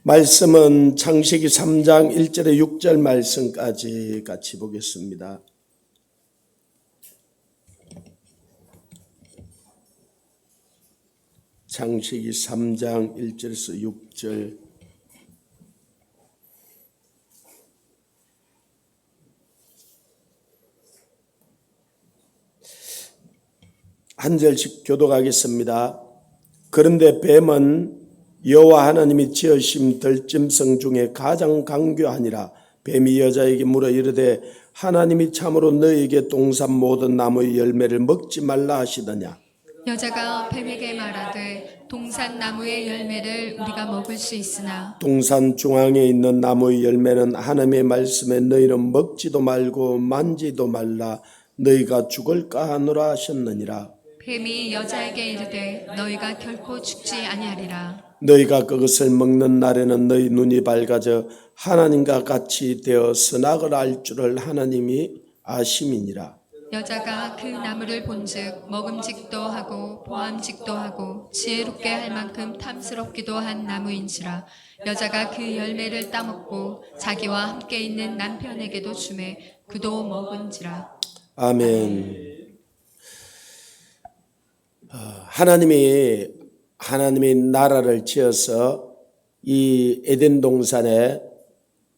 말씀은 창세기 3장 1절에 6절 말씀까지 같이 보겠습니다. 창세기 3장 1절에서 6절. 한 절씩 교독하겠습니다. 그런데 뱀은 여호와 하나님이 지으신 들짐승 중에 가장 강교하니라. 뱀이 여자에게 물어 이르되 하나님이 참으로 너희에게 동산 모든 나무의 열매를 먹지 말라 하시더냐. 여자가 뱀에게 말하되 동산 나무의 열매를 우리가 먹을 수 있으나 동산 중앙에 있는 나무의 열매는 하나님의 말씀에 너희는 먹지도 말고 만지도 말라 너희가 죽을까 하노라 하셨느니라. 뱀이 여자에게 이르되 너희가 결코 죽지 아니하리라. 너희가 그것을 먹는 날에는 너희 눈이 밝아져 하나님과 같이 되어 선악을 알 줄을 하나님이 아심이니라. 여자가 그 나무를 본즉 먹음직도 하고 보암직도 하고 지혜롭게 할 만큼 탐스럽기도 한 나무인지라. 여자가 그 열매를 따먹고 자기와 함께 있는 남편에게도 주매 그도 먹은지라. 아멘. 하나님이 나라를 지어서 이 에덴 동산에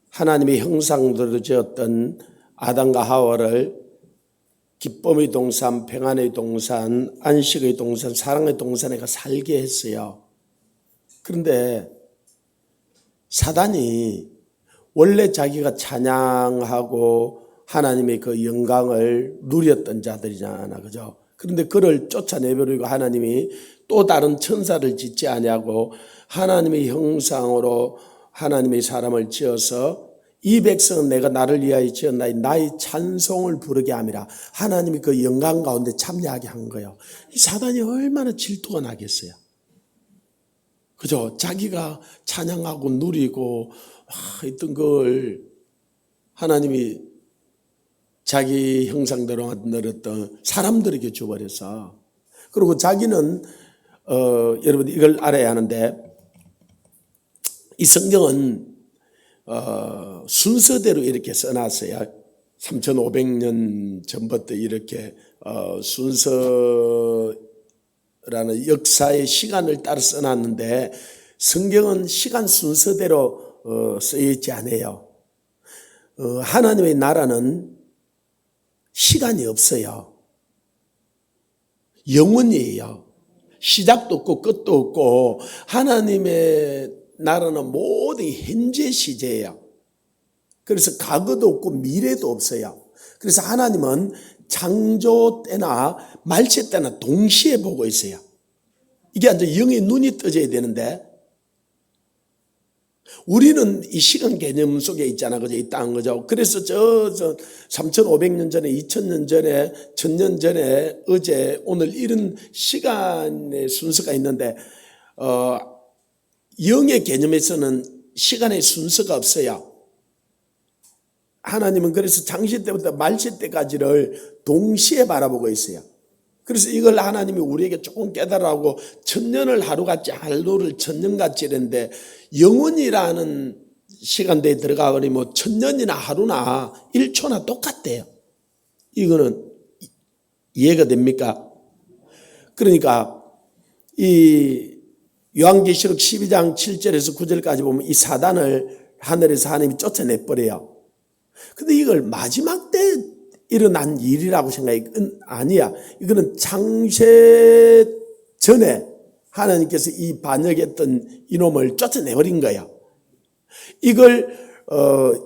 하나님의 형상대로 지었던 아담과 하와를 기쁨의 동산, 평안의 동산, 안식의 동산, 사랑의 동산에 살게 했어요. 그런데 사단이 원래 자기가 찬양하고 하나님의 그 영광을 누렸던 자들이잖아, 그죠? 그런데 그를 쫓아내버리고 하나님이 또 다른 천사를 짓지 아니하고 하나님의 형상으로 하나님의 사람을 지어서 이 백성은 내가 나를 위하여 지었나니 나의 찬송을 부르게 함이라. 하나님이 그 영광 가운데 참여하게 한 거예요. 이 사단이 얼마나 질투가 나겠어요. 그죠? 자기가 찬양하고 누리고 했던 걸 하나님이 자기 형상대로 만들었던 사람들에게 줘버려서, 그리고 자기는 여러분 이걸 알아야 하는데, 이 성경은 순서대로 이렇게 써놨어요. 3500년 전부터 이렇게 순서라는 역사의 시간을 따라 써놨는데, 성경은 시간 순서대로 쓰여있지 않아요. 하나님의 나라는 시간이 없어요. 영원이에요. 시작도 없고 끝도 없고, 하나님의 나라는 모든 현재 시제예요. 그래서 과거도 없고 미래도 없어요. 그래서 하나님은 창조 때나 말세 때나 동시에 보고 있어요. 이게 완전 영의 눈이 떠져야 되는데, 우리는 이 시간 개념 속에 있잖아, 그죠? 있다는 거죠. 그래서 3,500년 전에, 2,000년 전에, 1,000년 전에, 어제, 오늘 이런 시간의 순서가 있는데, 영의 개념에서는 시간의 순서가 없어요. 하나님은 그래서 창세 때부터 말세 때까지를 동시에 바라보고 있어요. 그래서 이걸 하나님이 우리에게 조금 깨달으라고 1000년을 하루같이, 하루를 1000년같이 이랬는데, 영원이라는 시간대에 들어가 버리면 1000년이나 하루나 1초나 똑같대요. 이거는 이해가 됩니까? 그러니까 이 요한계시록 12장 7절에서 9절까지 보면 이 사단을 하늘에서 하나님이 쫓아내버려요. 근데 이걸 마지막 때 일어난 일이라고 생각해. 아니야. 이거는 창세 전에 하나님께서 이 반역했던 이놈을 쫓아내버린 거야. 이걸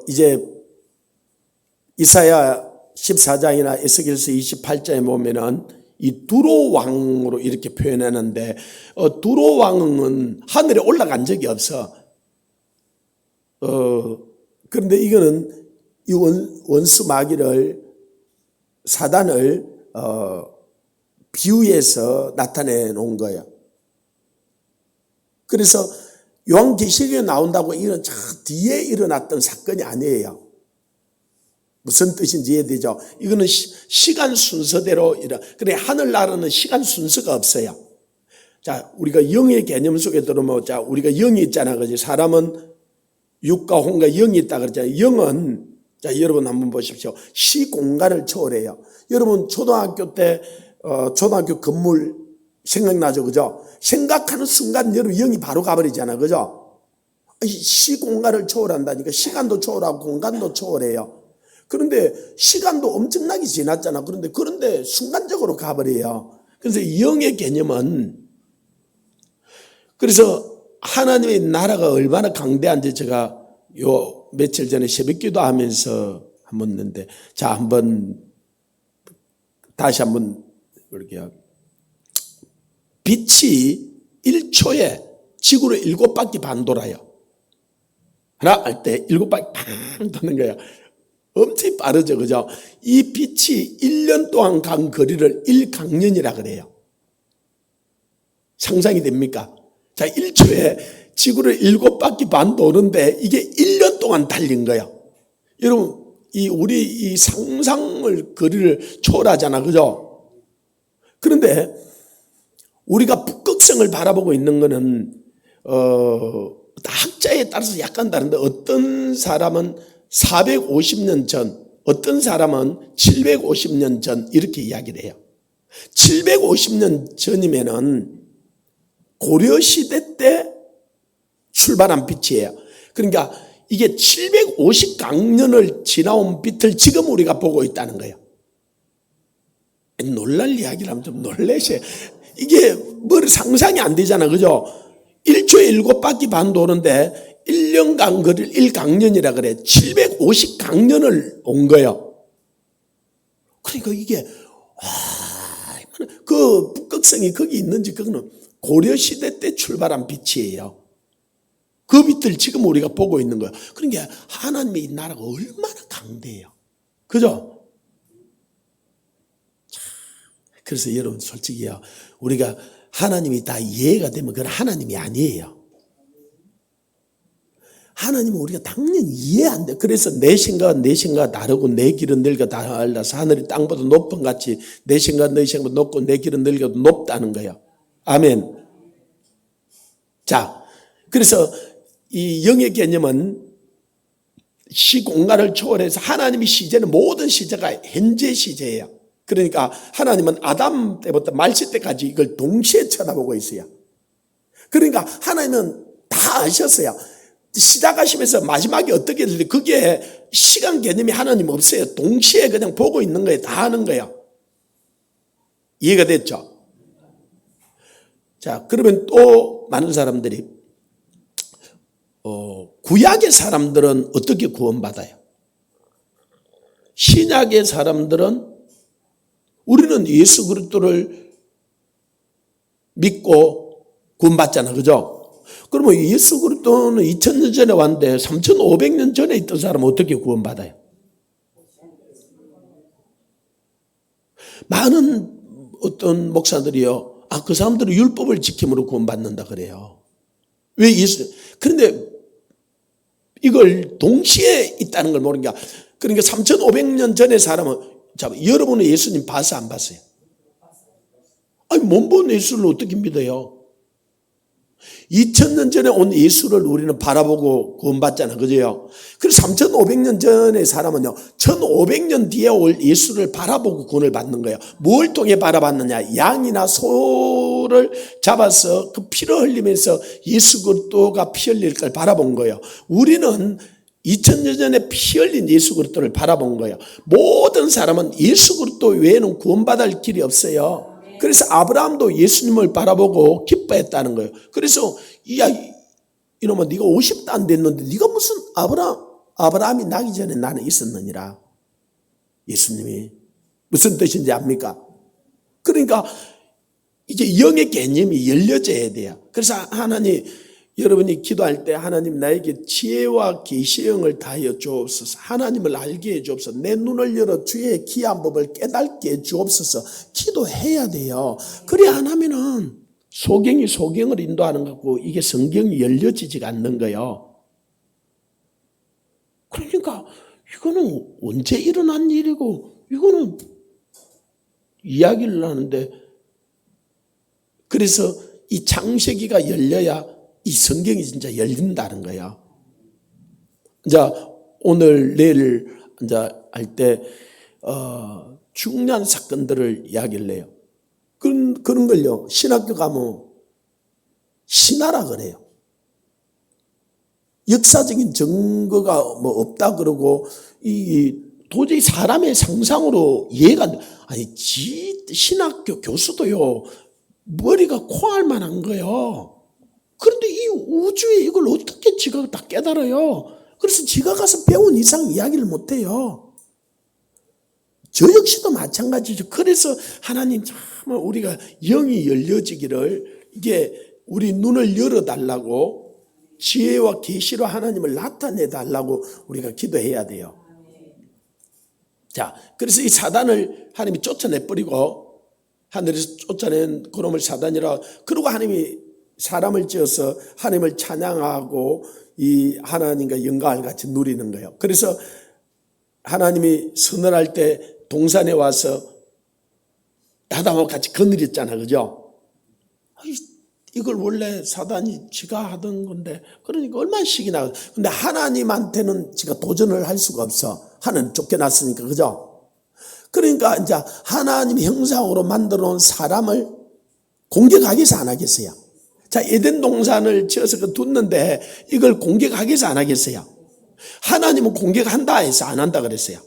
이제 이사야 14장이나 에스겔서 28장에 보면은 이 두로 왕으로 이렇게 표현하는데, 두로 왕은 하늘에 올라간 적이 없어. 그런데 이거는 이 원수 마귀를, 사단을 비유해서 나타내 놓은 거예요. 그래서 요한계시록에 나온다고 이런 저 뒤에 일어났던 사건이 아니에요. 무슨 뜻인지 이해되죠? 이거는 시간 순서대로 그래, 하늘나라는 시간 순서가 없어요. 자, 우리가 영의 개념 속에 들어오면, 자, 우리가 영이 있잖아, 그지? 사람은 육과 혼과 영이 있다 그랬잖아요. 영은, 자, 여러분 한번 보십시오. 시공간을 초월해요. 여러분, 초등학교 때, 초등학교 건물 생각나죠? 그죠? 생각하는 순간 여러분 영이 바로 가버리잖아. 그죠? 시공간을 초월한다니까. 시간도 초월하고 공간도 초월해요. 그런데 시간도 엄청나게 지났잖아. 그런데 순간적으로 가버려요. 그래서 영의 개념은, 그래서 하나님의 나라가 얼마나 강대한지 제가 요 며칠 전에 새벽 기도 하면서 한번 했는데, 자, 다시 한번 볼게요. 빛이 1초에 지구를 7바퀴 반 돌아요. 하나 할 때 7바퀴 팡 도는 거예요. 엄청 빠르죠. 그죠? 이 빛이 1년 동안 간 거리를 1강년이라 그래요. 상상이 됩니까? 자, 1초에 지구를 7바퀴 반 도는데 이게 1년 동안 달린 거예요. 여러분, 우리 이 상상을 거리를 초월하잖아. 그죠? 그런데 우리가 북극성을 바라보고 있는 거는, 학자에 따라서 약간 다른데 어떤 사람은 450년 전, 어떤 사람은 750년 전 이렇게 이야기를 해요. 750년 전이면은 고려시대 때 출발한 빛이에요. 그러니까 이게 750강년을 지나온 빛을 지금 우리가 보고 있다는 거예요. 놀랄 이야기를 하면 좀 놀라셔요. 이게 뭘 상상이 안 되잖아. 그죠? 1초에 7바퀴 반 도는데 1년간 거리를 1강년이라 그래. 750강년을 온 거예요. 그러니까 이게, 그 북극성이 거기 있는지 그거는 고려시대 때 출발한 빛이에요. 그 빛을 지금 우리가 보고 있는 거예요. 그러니까 하나님의 이 나라가 얼마나 강대해요. 그죠? 그래서 여러분 솔직히요, 우리가 하나님이 다 이해가 되면 그건 하나님이 아니에요. 하나님은 우리가 당연히 이해 안 돼. 그래서 내 생각은 다르고 내 길은 늙어 달라서 하늘이 땅보다 높은 같이 내 생각은 너희 생각보다 높고 내 길은 늙어도 높다는 거예요. 아멘. 자, 그래서 이 영의 개념은 시공간을 초월해서 하나님의 시제는 모든 시제가 현재 시제예요. 그러니까 하나님은 아담 때부터 말세 때까지 이걸 동시에 쳐다보고 있어요. 그러니까 하나님은 다 아셨어요. 시작하시면서 마지막에 어떻게 될지 그게 시간 개념이 하나님 없어요. 동시에 그냥 보고 있는 거예요. 다 하는 거예요. 이해가 됐죠? 자, 그러면 또 많은 사람들이 구약의 사람들은 어떻게 구원받아요? 신약의 사람들은 우리는 예수 그리스도를 믿고 구원받잖아. 그죠? 그러면 예수 그리스도는 2000년 전에 왔는데 3500년 전에 있던 사람은 어떻게 구원받아요? 많은 어떤 목사들이요, 그 사람들은 율법을 지킴으로 구원받는다 그래요. 왜 그런데 이걸 동시에 있다는 걸 모르는 게, 그러니까 3500년 전의 사람은, 여러분은 예수님 봤어요, 안 봤어요? 아니, 못 본 예수를 어떻게 믿어요? 2000년 전에 온 예수를 우리는 바라보고 구원받잖아. 그죠? 그래서 3500년 전의 사람은요, 1500년 뒤에 올 예수를 바라보고 구원을 받는 거예요. 뭘 통해 바라봤느냐? 양이나 소를 잡아서 그 피를 흘리면서 예수 그리스도가 피 흘릴 걸 바라본 거예요. 우리는 2000년 전에 피 흘린 예수 그리스도를 바라본 거예요. 모든 사람은 예수 그리스도 외에는 구원받을 길이 없어요. 그래서 아브라함도 예수님을 바라보고 기뻐했다는 거예요. 그래서 이놈아, 네가 50도 안 됐는데 네가 무슨 아브라함이 나기 전에 나는 있었느니라. 예수님이 무슨 뜻인지 압니까? 그러니까 이제 영의 개념이 열려져야 돼요. 그래서 하나님, 여러분이 기도할 때 하나님 나에게 지혜와 계시의 영을 다하여 주옵소서. 하나님을 알게 해 주옵소서. 내 눈을 열어 주의 기이한 법을 깨닫게 해 주옵소서. 기도해야 돼요. 그래 안 하면은 소경이 소경을 인도하는 거고 이게 성경이 열려지지가 않는 거예요. 그러니까 이거는 언제 일어난 일이고 이거는 이야기를 하는데, 그래서 이 창세기가 열려야 이 성경이 진짜 열린다는 거야. 이제 오늘 내일 이제 할 때 중요한 사건들을 이야기를 해요. 그런 걸요. 신학교 가면 신화라 그래요. 역사적인 증거가 뭐 없다 그러고 도저히 사람의 상상으로 이해가 안 돼. 아니 신학교 교수도요 머리가 코알 만한 거예요. 그런데 이 우주에 이걸 어떻게 지가 다 깨달아요? 그래서 지가 가서 배운 이상 이야기를 못해요. 저 역시도 마찬가지죠. 그래서 하나님 정말 우리가 영이 열려지기를, 이게 우리 눈을 열어달라고, 지혜와 계시로 하나님을 나타내달라고 우리가 기도해야 돼요. 자, 그래서 이 사단을 하나님이 쫓아내버리고, 하늘에서 쫓아낸 그놈을 사단이라, 그리고 하나님이 사람을 지어서 하나님을 찬양하고 이 하나님과 영광을 같이 누리는 거예요. 그래서 하나님이 서늘할 때 동산에 와서 아담하고 같이 거느렸잖아, 그죠? 이걸 원래 사단이 지가 하던 건데, 그러니까 얼마나 식이 나. 근데 하나님한테는 지가 도전을 할 수가 없어. 하나님 쫓겨났으니까, 그죠? 그러니까 이제 하나님 형상으로 만들어 놓은 사람을 공격하겠어, 안 하겠어요? 자, 에덴 동산을 지어서 뒀는데 이걸 공격하겠어, 안 하겠어요? 하나님은 공격한다 해서 안 한다 그랬어요.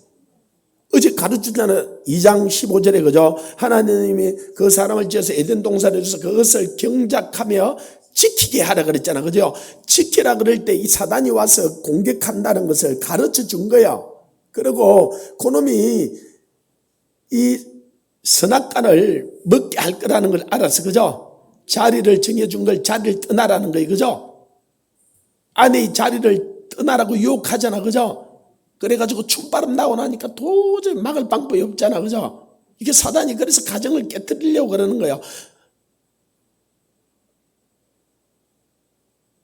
어제 가르쳤잖아요. 2장 15절에, 그죠? 하나님이 그 사람을 지어서 에덴 동산에 줘서 그것을 경작하며 지키게 하라 그랬잖아, 그죠? 지키라 그럴 때 이 사단이 와서 공격한다는 것을 가르쳐 준 거예요. 그리고 그놈이 이 선악과를 먹게 할 거라는 걸 알아서, 그죠? 자리를 정해준 걸 자리를 떠나라는 거예요, 그죠? 아내 자리를 떠나라고 유혹하잖아, 그죠? 그래가지고 춤바람 나고 나니까 도저히 막을 방법이 없잖아, 그죠? 이게 사단이 그래서 가정을 깨뜨리려고 그러는 거예요.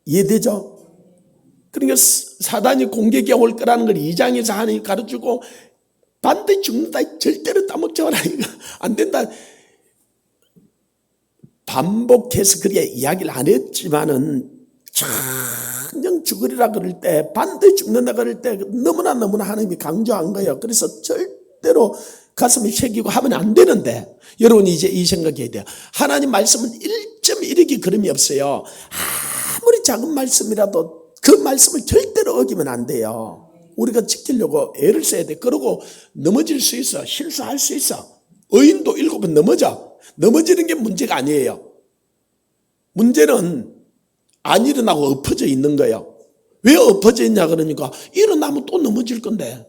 이해되죠? 그러니까 사단이 공격이 올 거라는 걸 2장에서 하나님이 가르치고, 반드시 죽는다, 절대로 따먹자라, 이거 안 된다. 반복해서 그렇게 이야기를 안 했지만은, 장정 죽으리라 그럴 때, 반드시 죽는다 그럴 때 너무나 하나님이 강조한 거예요. 그래서 절대로 가슴에 새기고 하면 안 되는데, 여러분이 이제 이 생각해야 돼요. 하나님 말씀은 1.1획이 그름이 없어요. 아무리 작은 말씀이라도 그 말씀을 절대로 어기면 안 돼요. 우리가 지키려고 애를 써야 돼. 그러고 넘어질 수 있어. 실수할 수 있어. 의인도 7번 넘어져. 넘어지는 게 문제가 아니에요. 문제는 안 일어나고 엎어져 있는 거예요. 왜 엎어져 있냐 그러니까 일어나면 또 넘어질 건데.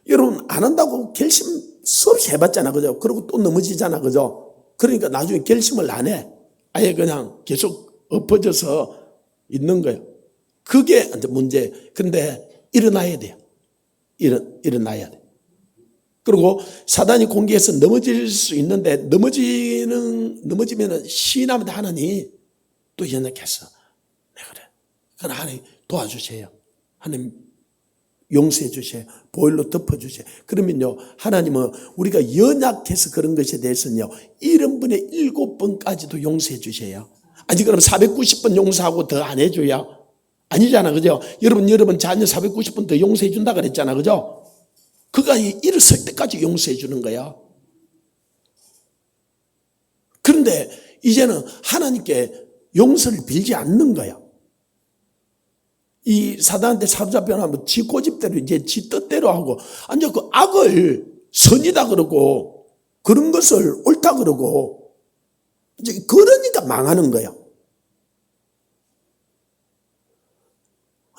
여러분 안 한다고 결심 수없이 해봤잖아, 그죠? 그리고 또 넘어지잖아, 그죠? 그러니까 나중에 결심을 안 해. 아예 그냥 계속 엎어져서 있는 거예요. 그게 이제 문제. 근데 일어나야 돼요. 일어나야 돼. 그리고 사단이 공격해서 넘어질 수 있는데, 넘어지면은 시인하면 하나님 또 연약해서, 네, 그래. 그럼 하나님 도와주세요. 하나님 용서해 주세요. 보혈로 덮어주세요. 그러면요, 하나님은 우리가 연약해서 그런 것에 대해서는요, 70분의 7번까지도 용서해 주세요. 아니, 그럼 490번 용서하고 더 안 해줘요? 아니잖아, 그죠? 여러분 자녀 490번 더 용서해 준다 그랬잖아, 그죠? 그가 일어설 때까지 용서해 주는 거야. 그런데 이제는 하나님께 용서를 빌지 않는 거야. 이 사단한테 사로잡혀 나면 지 고집대로 이제 지 뜻대로 하고, 아니 그 악을 선이다 그러고 그런 것을 옳다 그러고, 이제 그러니까 망하는 거야.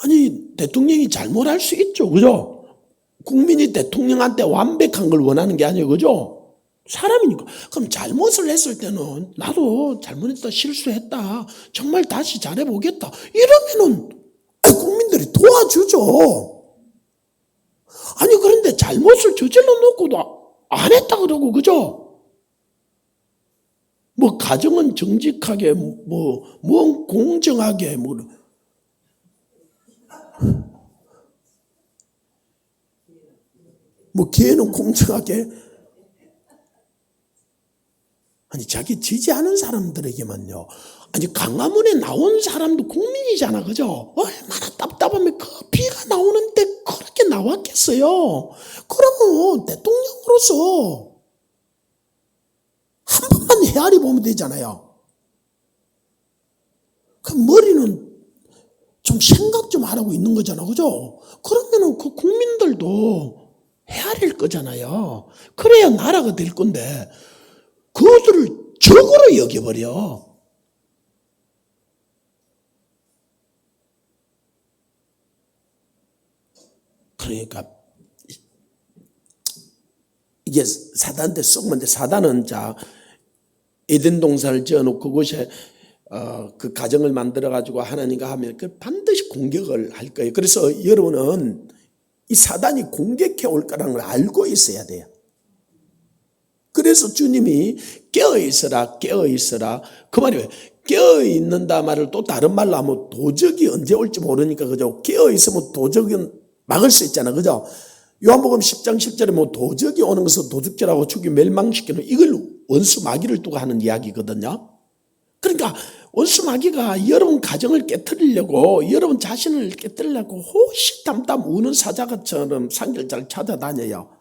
아니 대통령이 잘못할 수 있죠, 그죠? 국민이 대통령한테 완벽한 걸 원하는 게 아니에요, 그죠? 사람이니까. 그럼 잘못을 했을 때는 나도 잘못했다, 실수했다, 정말 다시 잘해보겠다, 이러면은 국민들이 도와주죠. 아니 그런데 잘못을 저질러 놓고도 안 했다 그러고, 그죠? 뭐 가정은 정직하게, 뭐 공정하게, 기회는 공정하게. 아니 자기 지지하는 사람들에게만요. 아니 강화문에 나온 사람도 국민이잖아, 그죠? 얼마나 답답하면 그 비가 나오는데 그렇게 나왔겠어요. 그러면 대통령으로서 한 번만 헤아려 보면 되잖아요. 그 머리는 좀 생각 좀 하라고 있는 거잖아, 그죠? 그러면은 그 국민들도 헤아릴 거잖아요. 그래야 나라가 될 건데 그들을 적으로 여겨버려. 그러니까 이게 사단한테 썩는데, 사단은 자 에덴 동산을 지어놓고 그곳에 그 가정을 만들어 가지고 하나님과 하면 그 반드시 공격을 할 거예요. 그래서 여러분은 이 사단이 공격해 올 거라는 걸 알고 있어야 돼요. 그래서 주님이 깨어 있어라, 깨어 있어라. 그 말이 왜? 깨어 있는다 말을 또 다른 말로 하면 도적이 언제 올지 모르니까, 그죠? 깨어 있으면 도적은 막을 수 있잖아, 그죠? 요한복음 10장 10절에 뭐 도적이 오는 것을 도둑질하고 죽이 멸망시키는, 이걸 원수 마귀를 두고 하는 이야기거든요. 그러니까 원수 마귀가 여러분 가정을 깨트리려고, 여러분 자신을 깨트리려고 호시탐탐 우는 사자처럼 산길잘 찾아다녀요.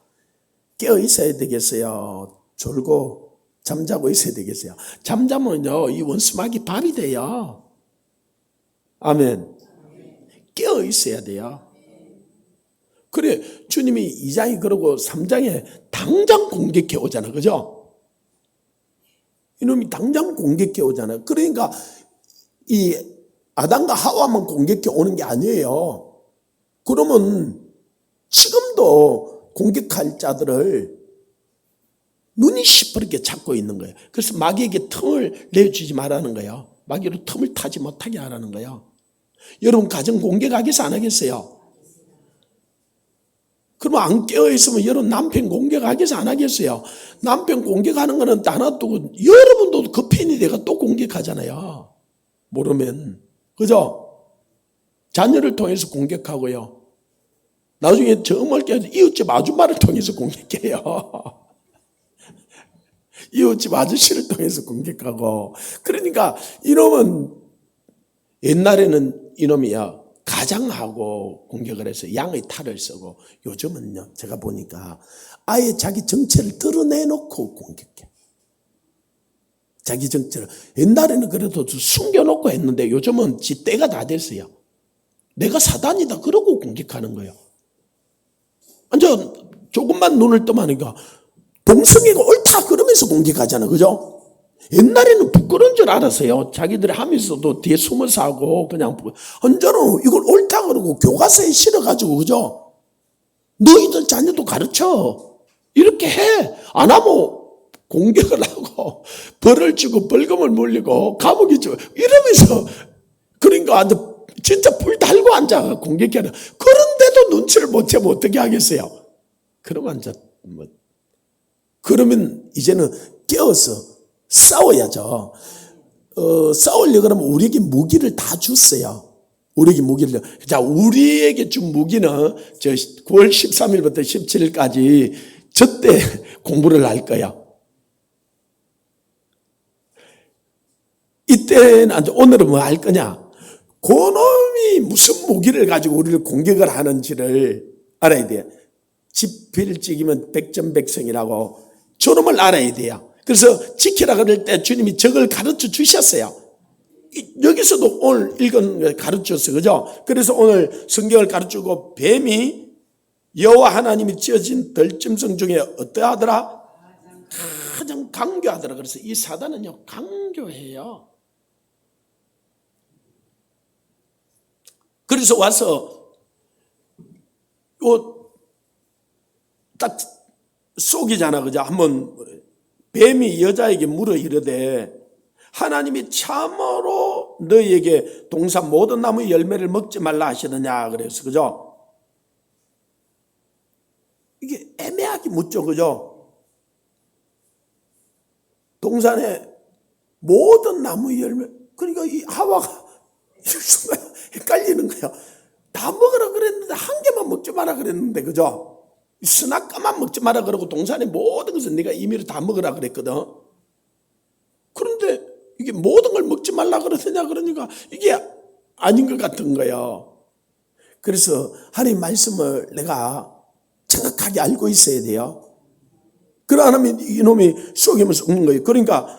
깨어 있어야 되겠어요? 졸고 잠자고 있어야 되겠어요? 잠자면요 이 원수 마귀 밥이 돼요. 아멘. 깨어 있어야 돼요. 그래 주님이 2장이 그러고 3장에 당장 공격해 오잖아, 그죠? 이놈이 당장 공격해 오잖아요. 그러니까 이 아담과 하와만 공격해 오는 게 아니에요. 그러면 지금도 공격할 자들을 눈이 시퍼렇게 찾고 있는 거예요. 그래서 마귀에게 틈을 내주지 말라는 거예요. 마귀로 틈을 타지 못하게 하라는 거예요. 여러분 가정 공격하겠어요, 안 하겠어요? 그러면 안 깨어있으면 여러분 남편 공격하겠어요, 안 하겠어요? 남편 공격하는 거는 하나 두고 여러분도 그 편이 돼가 또 공격하잖아요. 모르면. 그죠? 자녀를 통해서 공격하고요. 나중에 정말 이웃집 아줌마를 통해서 공격해요. 이웃집 아저씨를 통해서 공격하고. 그러니까 이놈은 옛날에는 이놈이야 가장하고 공격을 해서 양의 탈을 쓰고, 요즘은요 제가 보니까 아예 자기 정체를 드러내놓고 공격해. 자기 정체를. 옛날에는 그래도 숨겨놓고 했는데 요즘은 지 때가 다 됐어요. 내가 사단이다 그러고 공격하는 거예요. 완전 조금만 눈을 뜨면 동성애가 옳다 그러면서 공격하잖아, 그죠? 옛날에는 부끄러운 줄 알았어요. 자기들이 하면서도 뒤에 숨어서 하고 그냥 언제는 이걸 옳다 그러고 교과서에 실어가지고, 그죠? 너희들 자녀도 가르쳐 이렇게 해. 안 하면 공격을 하고 벌을 주고 벌금을 물리고 감옥에 주고 이러면서, 그러니까 아주 진짜 불 달고 앉아 공격하는. 그런데도 눈치를 못 채면 어떻게 하겠어요? 그러면 앉아 그러면 이제는 깨어서 싸워야죠. 싸우려고 그러면 우리에게 무기를 다 줬어요. 우리에게 무기를. 자, 우리에게 준 무기는 저 9월 13일부터 17일까지 저때 공부를 할 거야. 이때는 오늘은 뭐 할 거냐? 그놈이 무슨 무기를 가지고 우리를 공격을 하는지를 알아야 돼요. 지필지기면 백전백승이라고 저놈을 알아야 돼요. 그래서 지키라 그럴 때 주님이 저걸 가르쳐 주셨어요. 여기서도 오늘 읽은 가르쳤어요, 그죠? 그래서 오늘 성경을 가르치고 뱀이 여호와 하나님이 지어진 들짐승 중에 어떠하더라? 가장 강교하더라. 그래서 이 사단은요 강교해요. 그래서 와서 딱 속이잖아, 그죠? 한번 뱀이 여자에게 물어 이르되 하나님이 참으로 너희에게 동산 모든 나무의 열매를 먹지 말라 하시느냐 그래서, 그죠? 이게 애매하게 묻죠, 그죠? 동산의 모든 나무의 열매. 그러니까 이 하와가 헷갈리는 거야. 다 먹으라 그랬는데 한 개만 먹지 마라 그랬는데, 그죠? 스나까만 먹지 마라 그러고 동산의 모든 것은 네가 임의로 다 먹으라 그랬거든. 그런데 이게 모든 걸 먹지 말라 그러느냐 그러니까 이게 아닌 것 같은 거예요. 그래서 하나님 말씀을 내가 정확하게 알고 있어야 돼요. 그러 안 하면 이놈이 속이면서 먹는 거예요. 그러니까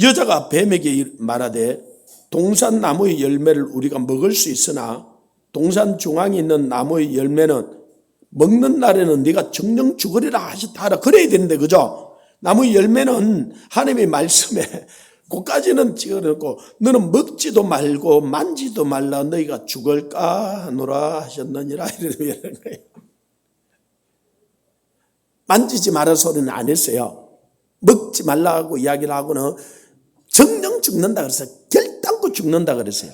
여자가 뱀에게 말하되 동산 나무의 열매를 우리가 먹을 수 있으나 동산 중앙에 있는 나무의 열매는 먹는 날에는 네가 정령 죽으리라 하셨다 하라. 그래야 되는데, 그죠? 나무의 열매는 하나님의 말씀에 그까지는 찍어놓고 너는 먹지도 말고 만지도 말라 너희가 죽을까 하노라 하셨느니라 이러는 거예요. 만지지 마라 소리는 안 했어요. 먹지 말라고 이야기를 하고는 정령 죽는다 그랬어요. 결단코 죽는다 그랬어요.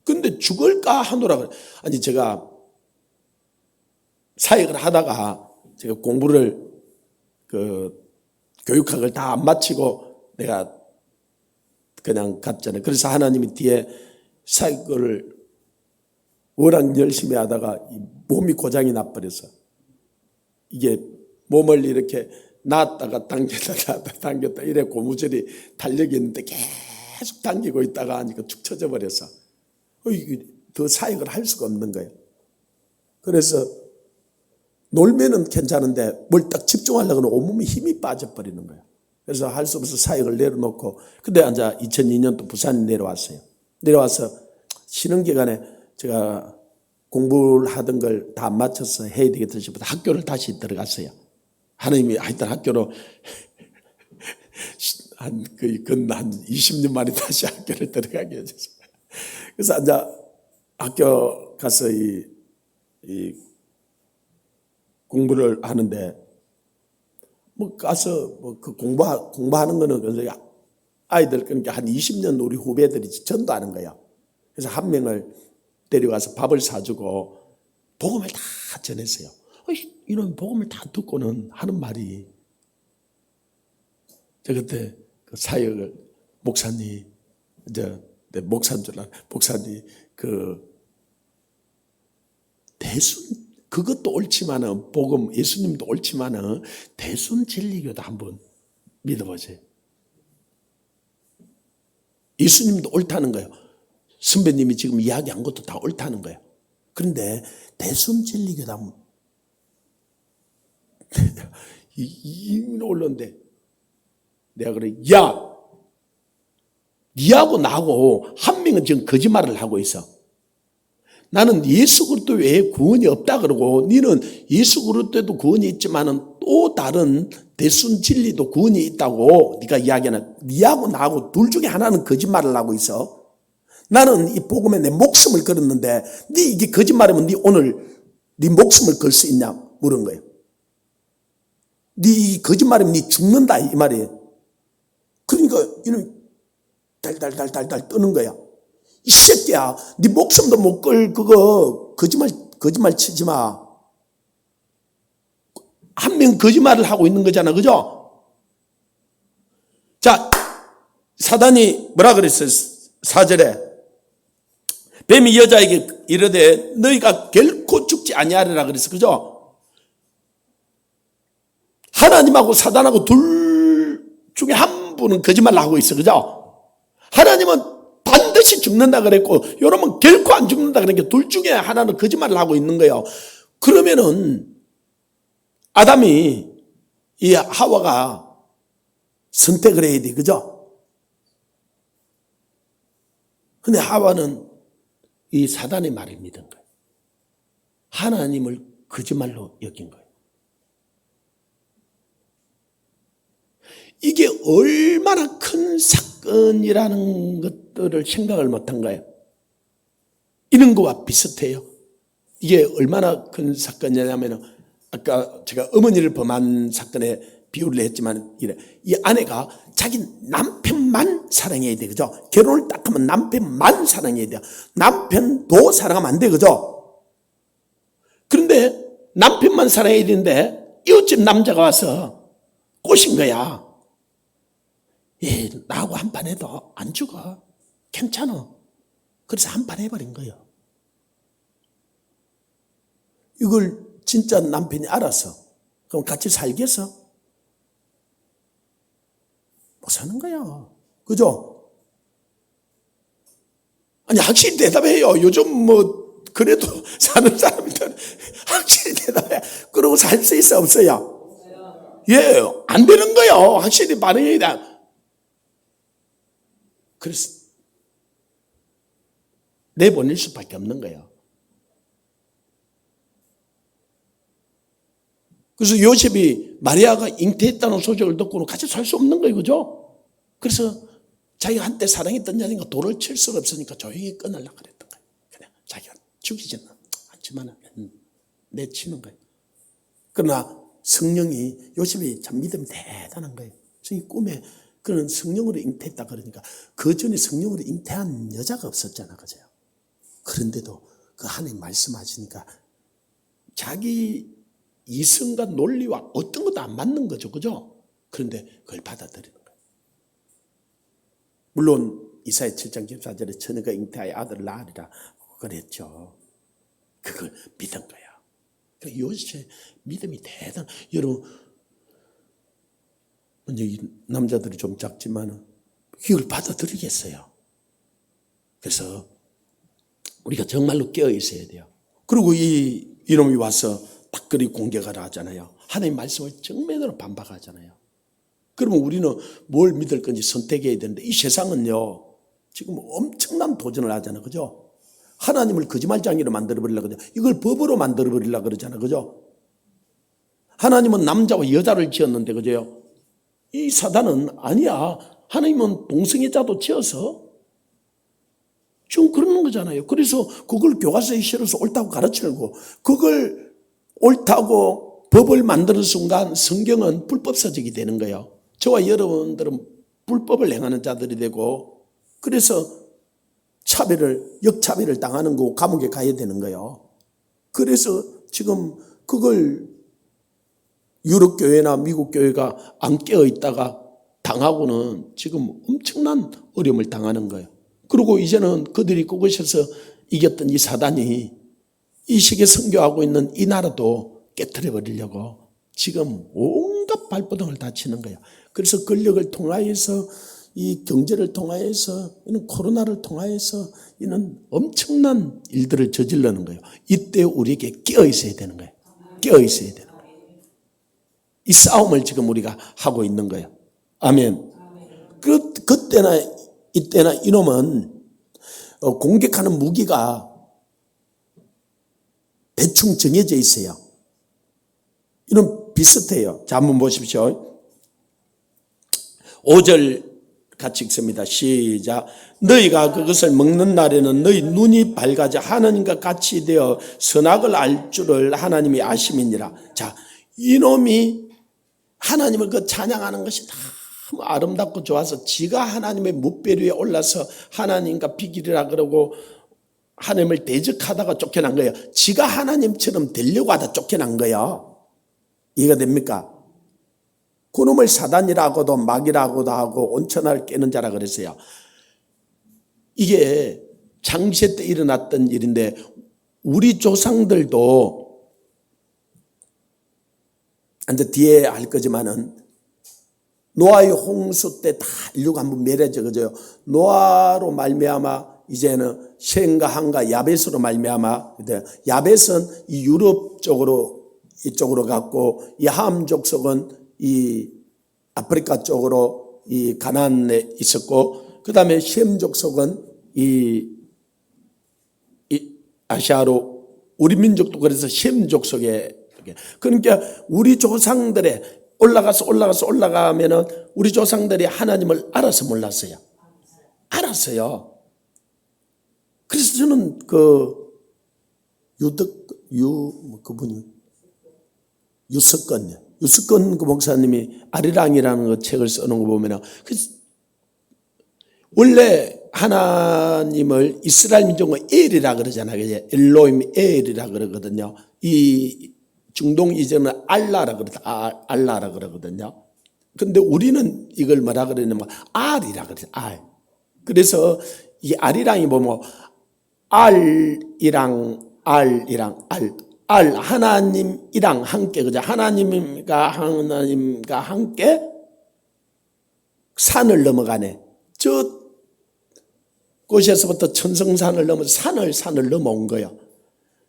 근데 죽을까 하노라 그래. 아니 제가 사역을 하다가 제가 공부를 교육학을 다 안 마치고 내가 그냥 갔잖아요. 그래서 하나님이 뒤에 사역을 워낙 열심히 하다가 몸이 고장이 나버려서 이게 몸을 이렇게 놨다가 당겼다 이래 고무줄이 달력이 있는데 계속 당기고 있다가 하니까 축 처져 버려서 더 사역을 할 수가 없는 거예요. 그래서 놀면은 괜찮은데 뭘 딱 집중하려고 하면 온몸에 힘이 빠져버리는 거예요. 그래서 할 수 없어서 사역을 내려놓고 근데 이제 2002년도 부산에 내려왔어요. 내려와서 쉬는 기간에 제가 공부를 하던 걸 다 마쳐서 해야 되겠다 싶어서 학교를 다시 들어갔어요. 하나님이 하여튼 학교로 한 20년 만에 다시 학교를 들어가게 해줘서 그래서 이제 학교 가서 이 공부를 하는데 뭐 가서 그 공부하는 거는 아이들 그러니까 한 20년 우리 후배들이 전도하는 거야. 그래서 한 명을 데려가서 밥을 사주고 복음을 다 전했어요. 이런 복음을 다 듣고는 하는 말이 저 그때 그 사역을 목사님 이제 내 목사인 줄 알아. 목사님 대순 그것도 옳지만은 복음 예수님도 옳지만은 대순 진리교도 한번 믿어보세요. 예수님도 옳다는 거예요. 선배님이 지금 이야기한 것도 다 옳다는 거예요. 그런데 대순 진리교도 한번 이 올랐는데 내가 그래 야 니하고 나하고 한 명은 지금 거짓말을 하고 있어. 나는 예수 그리스도 외에 구원이 없다 그러고 니는 예수 그리스도에도 구원이 있지만은 또 다른 대순 진리도 구원이 있다고 네가 이야기하는 니하고 나하고 둘 중에 하나는 거짓말을 하고 있어. 나는 이 복음에 내 목숨을 걸었는데 니 이게 거짓말이면 니 오늘 니 목숨을 걸 수 있냐 물은 거예요. 니 거짓말이면 니 죽는다 이 말이에요. 그러니까 이놈이 달달달달달 뜨는 거야. 이 새끼야, 네 목숨도 못 걸 그거 거짓말 치지 마. 한 명 거짓말을 하고 있는 거잖아, 그죠? 자, 사단이 뭐라 그랬어요? 4절에 뱀이 여자에게 이르되 너희가 결코 죽지 아니하리라 그랬어, 그죠? 하나님하고 사단하고 둘 중에 한 분은 거짓말을 하고 있어, 그죠? 하나님은 반드시 죽는다 그랬고 여러분 결코 안 죽는다 그러니까 둘 중에 하나는 거짓말을 하고 있는 거예요. 그러면은 아담이 이 하와가 선택을 해야 돼, 그죠? 근데 하와는 이 사단의 말을 믿은 거예요. 하나님을 거짓말로 여긴 거예요. 이게 얼마나 큰 사건이라는 것들을 생각을 못한 거예요. 이런 거와 비슷해요. 이게 얼마나 큰 사건이냐면 아까 제가 어머니를 범한 사건에 비유를 했지만 이래. 이 아내가 자기 남편만 사랑해야 돼, 그죠? 결혼을 딱 하면 남편만 사랑해야 돼. 남편도 사랑하면 안 돼, 그죠? 그런데 남편만 사랑해야 되는데 이웃집 남자가 와서 꼬신 거야. 예, 나하고 한판 해도 안 죽어. 괜찮아. 그래서 한판 해버린 거예요. 이걸 진짜 남편이 알아서 그럼 같이 살겠어? 못 사는 거야. 그죠? 아니, 확실히 대답해요. 요즘 뭐, 그래도 사는 사람들은 확실히 대답해. 그러고 살 수 있어, 없어요? 예, 안 되는 거예요. 확실히 반응해야 돼. 그래서 내보낼 수밖에 없는 거예요. 그래서 요셉이 마리아가 잉태했다는 소식을 듣고는 같이 살 수 없는 거예요. 그죠? 그래서 자기가 한때 사랑했던 여자니까 돌을 칠 수가 없으니까 조용히 끊으려고 그랬던 거예요. 그냥 자기가 죽이지는 않지만 내치는 거예요. 그러나 성령이, 요셉이 참 믿음이 대단한 거예요. 이 꿈에 그는 성령으로 잉태했다 그러니까 그 전에 성령으로 잉태한 여자가 없었잖아. 그죠? 그런데도 그 하나님 말씀하시니까 자기 이성과 논리와 어떤 것도 안 맞는 거죠. 그죠? 그런데 그걸 받아들이는 거예요. 물론 이사야 7장 14절에 처녀가 잉태하여 아들을 낳으리라 그랬죠. 그걸 믿은 거야. 그러니까 요셉의 믿음이 대단. 여러분, 이 남자들이 좀 작지만 이걸 받아들이겠어요. 그래서 우리가 정말로 깨어 있어야 돼요. 그리고 이놈이 와서 딱 그리 공격하라 하잖아요. 하나님 말씀을 정면으로 반박하잖아요. 그러면 우리는 뭘 믿을 건지 선택해야 되는데 이 세상은요, 지금 엄청난 도전을 하잖아요. 그죠? 하나님을 거짓말쟁이로 만들어버리려고 그러죠. 이걸 법으로 만들어버리려고 그러잖아요. 그죠? 하나님은 남자와 여자를 지었는데, 그죠? 이 사단은 아니야. 하나님은 동성애자도 지어서 지금 그러는 거잖아요. 그래서 그걸 교과서에 실어서 옳다고 가르치고, 그걸 옳다고 법을 만드는 순간 성경은 불법서적이 되는 거예요. 저와 여러분들은 불법을 행하는 자들이 되고, 그래서 역차별을 당하는 거고 감옥에 가야 되는 거예요. 그래서 지금 그걸 유럽 교회나 미국 교회가 안 깨어 있다가 당하고는 지금 엄청난 어려움을 당하는 거예요. 그리고 이제는 그들이 그곳에서 이겼던 이 사단이 이 시기에 선교하고 있는 이 나라도 깨트려 버리려고 지금 온갖 발버둥을 다 치는 거예요. 그래서 권력을 통하여서, 이 경제를 통하여서, 이는 코로나를 통하여서 이는 엄청난 일들을 저지르는 거예요. 이때 우리에게 깨어 있어야 되는 거예요. 깨어 있어야 되는 거예요. 이 싸움을 지금 우리가 하고 있는 거예요. 아멘. 그때나 이때나 이놈은 공격하는 무기가 대충 정해져 있어요. 이놈 비슷해요. 자, 한번 보십시오. 5절 같이 읽습니다. 시작. 너희가 그것을 먹는 날에는 너희 눈이 밝아져 하나님과 같이 되어 선악을 알 줄을 하나님이 아심이니라. 자, 이놈이 하나님을 그 찬양하는 것이 너무 아름답고 좋아서 지가 하나님의 뭇별 위에 올라서 하나님과 비기리라 그러고 하나님을 대적하다가 쫓겨난 거예요. 지가 하나님처럼 되려고 하다 쫓겨난 거예요. 이해가 됩니까? 그놈을 사단이라고도 마귀라고도 하고 온천을 깨는 자라 그랬어요. 이게 창세 때 일어났던 일인데 우리 조상들도 이제 뒤에 할 거지만은 노아의 홍수 때 다 인류가 한번 멸해져 그죠. 노아로 말미암아 이제는 셈과 함과 야벳으로 말미암아 야벳은 이 유럽 쪽으로 이쪽으로 갔고 이 함 족속은 이 아프리카 쪽으로 이 가나안에 있었고 그다음에 셈 족속은 이 아시아로 우리 민족도 그래서 셈 족속에 그러니까 우리 조상들의 올라가면은 우리 조상들이 하나님을 알아서 몰랐어요. 알았어요. 그래서 저는 그분이 유석건 그 목사님이 아리랑이라는 그 책을 써놓은 거 보면은 원래 하나님을 이스라엘 민족은 엘이라 그러잖아요. 엘로임 엘이라 그러거든요. 이 중동 이제는 알라라 그러거든요. 근데 우리는 이걸 뭐라 그러냐면 알이라 그래요. 알. 그래서 이 알이랑이 뭐뭐 알이랑 하나님이랑 함께 그죠? 하나님과 함께 산을 넘어가네. 저 그곳에서부터 천성산을 넘어서 산을 넘어온 거예요.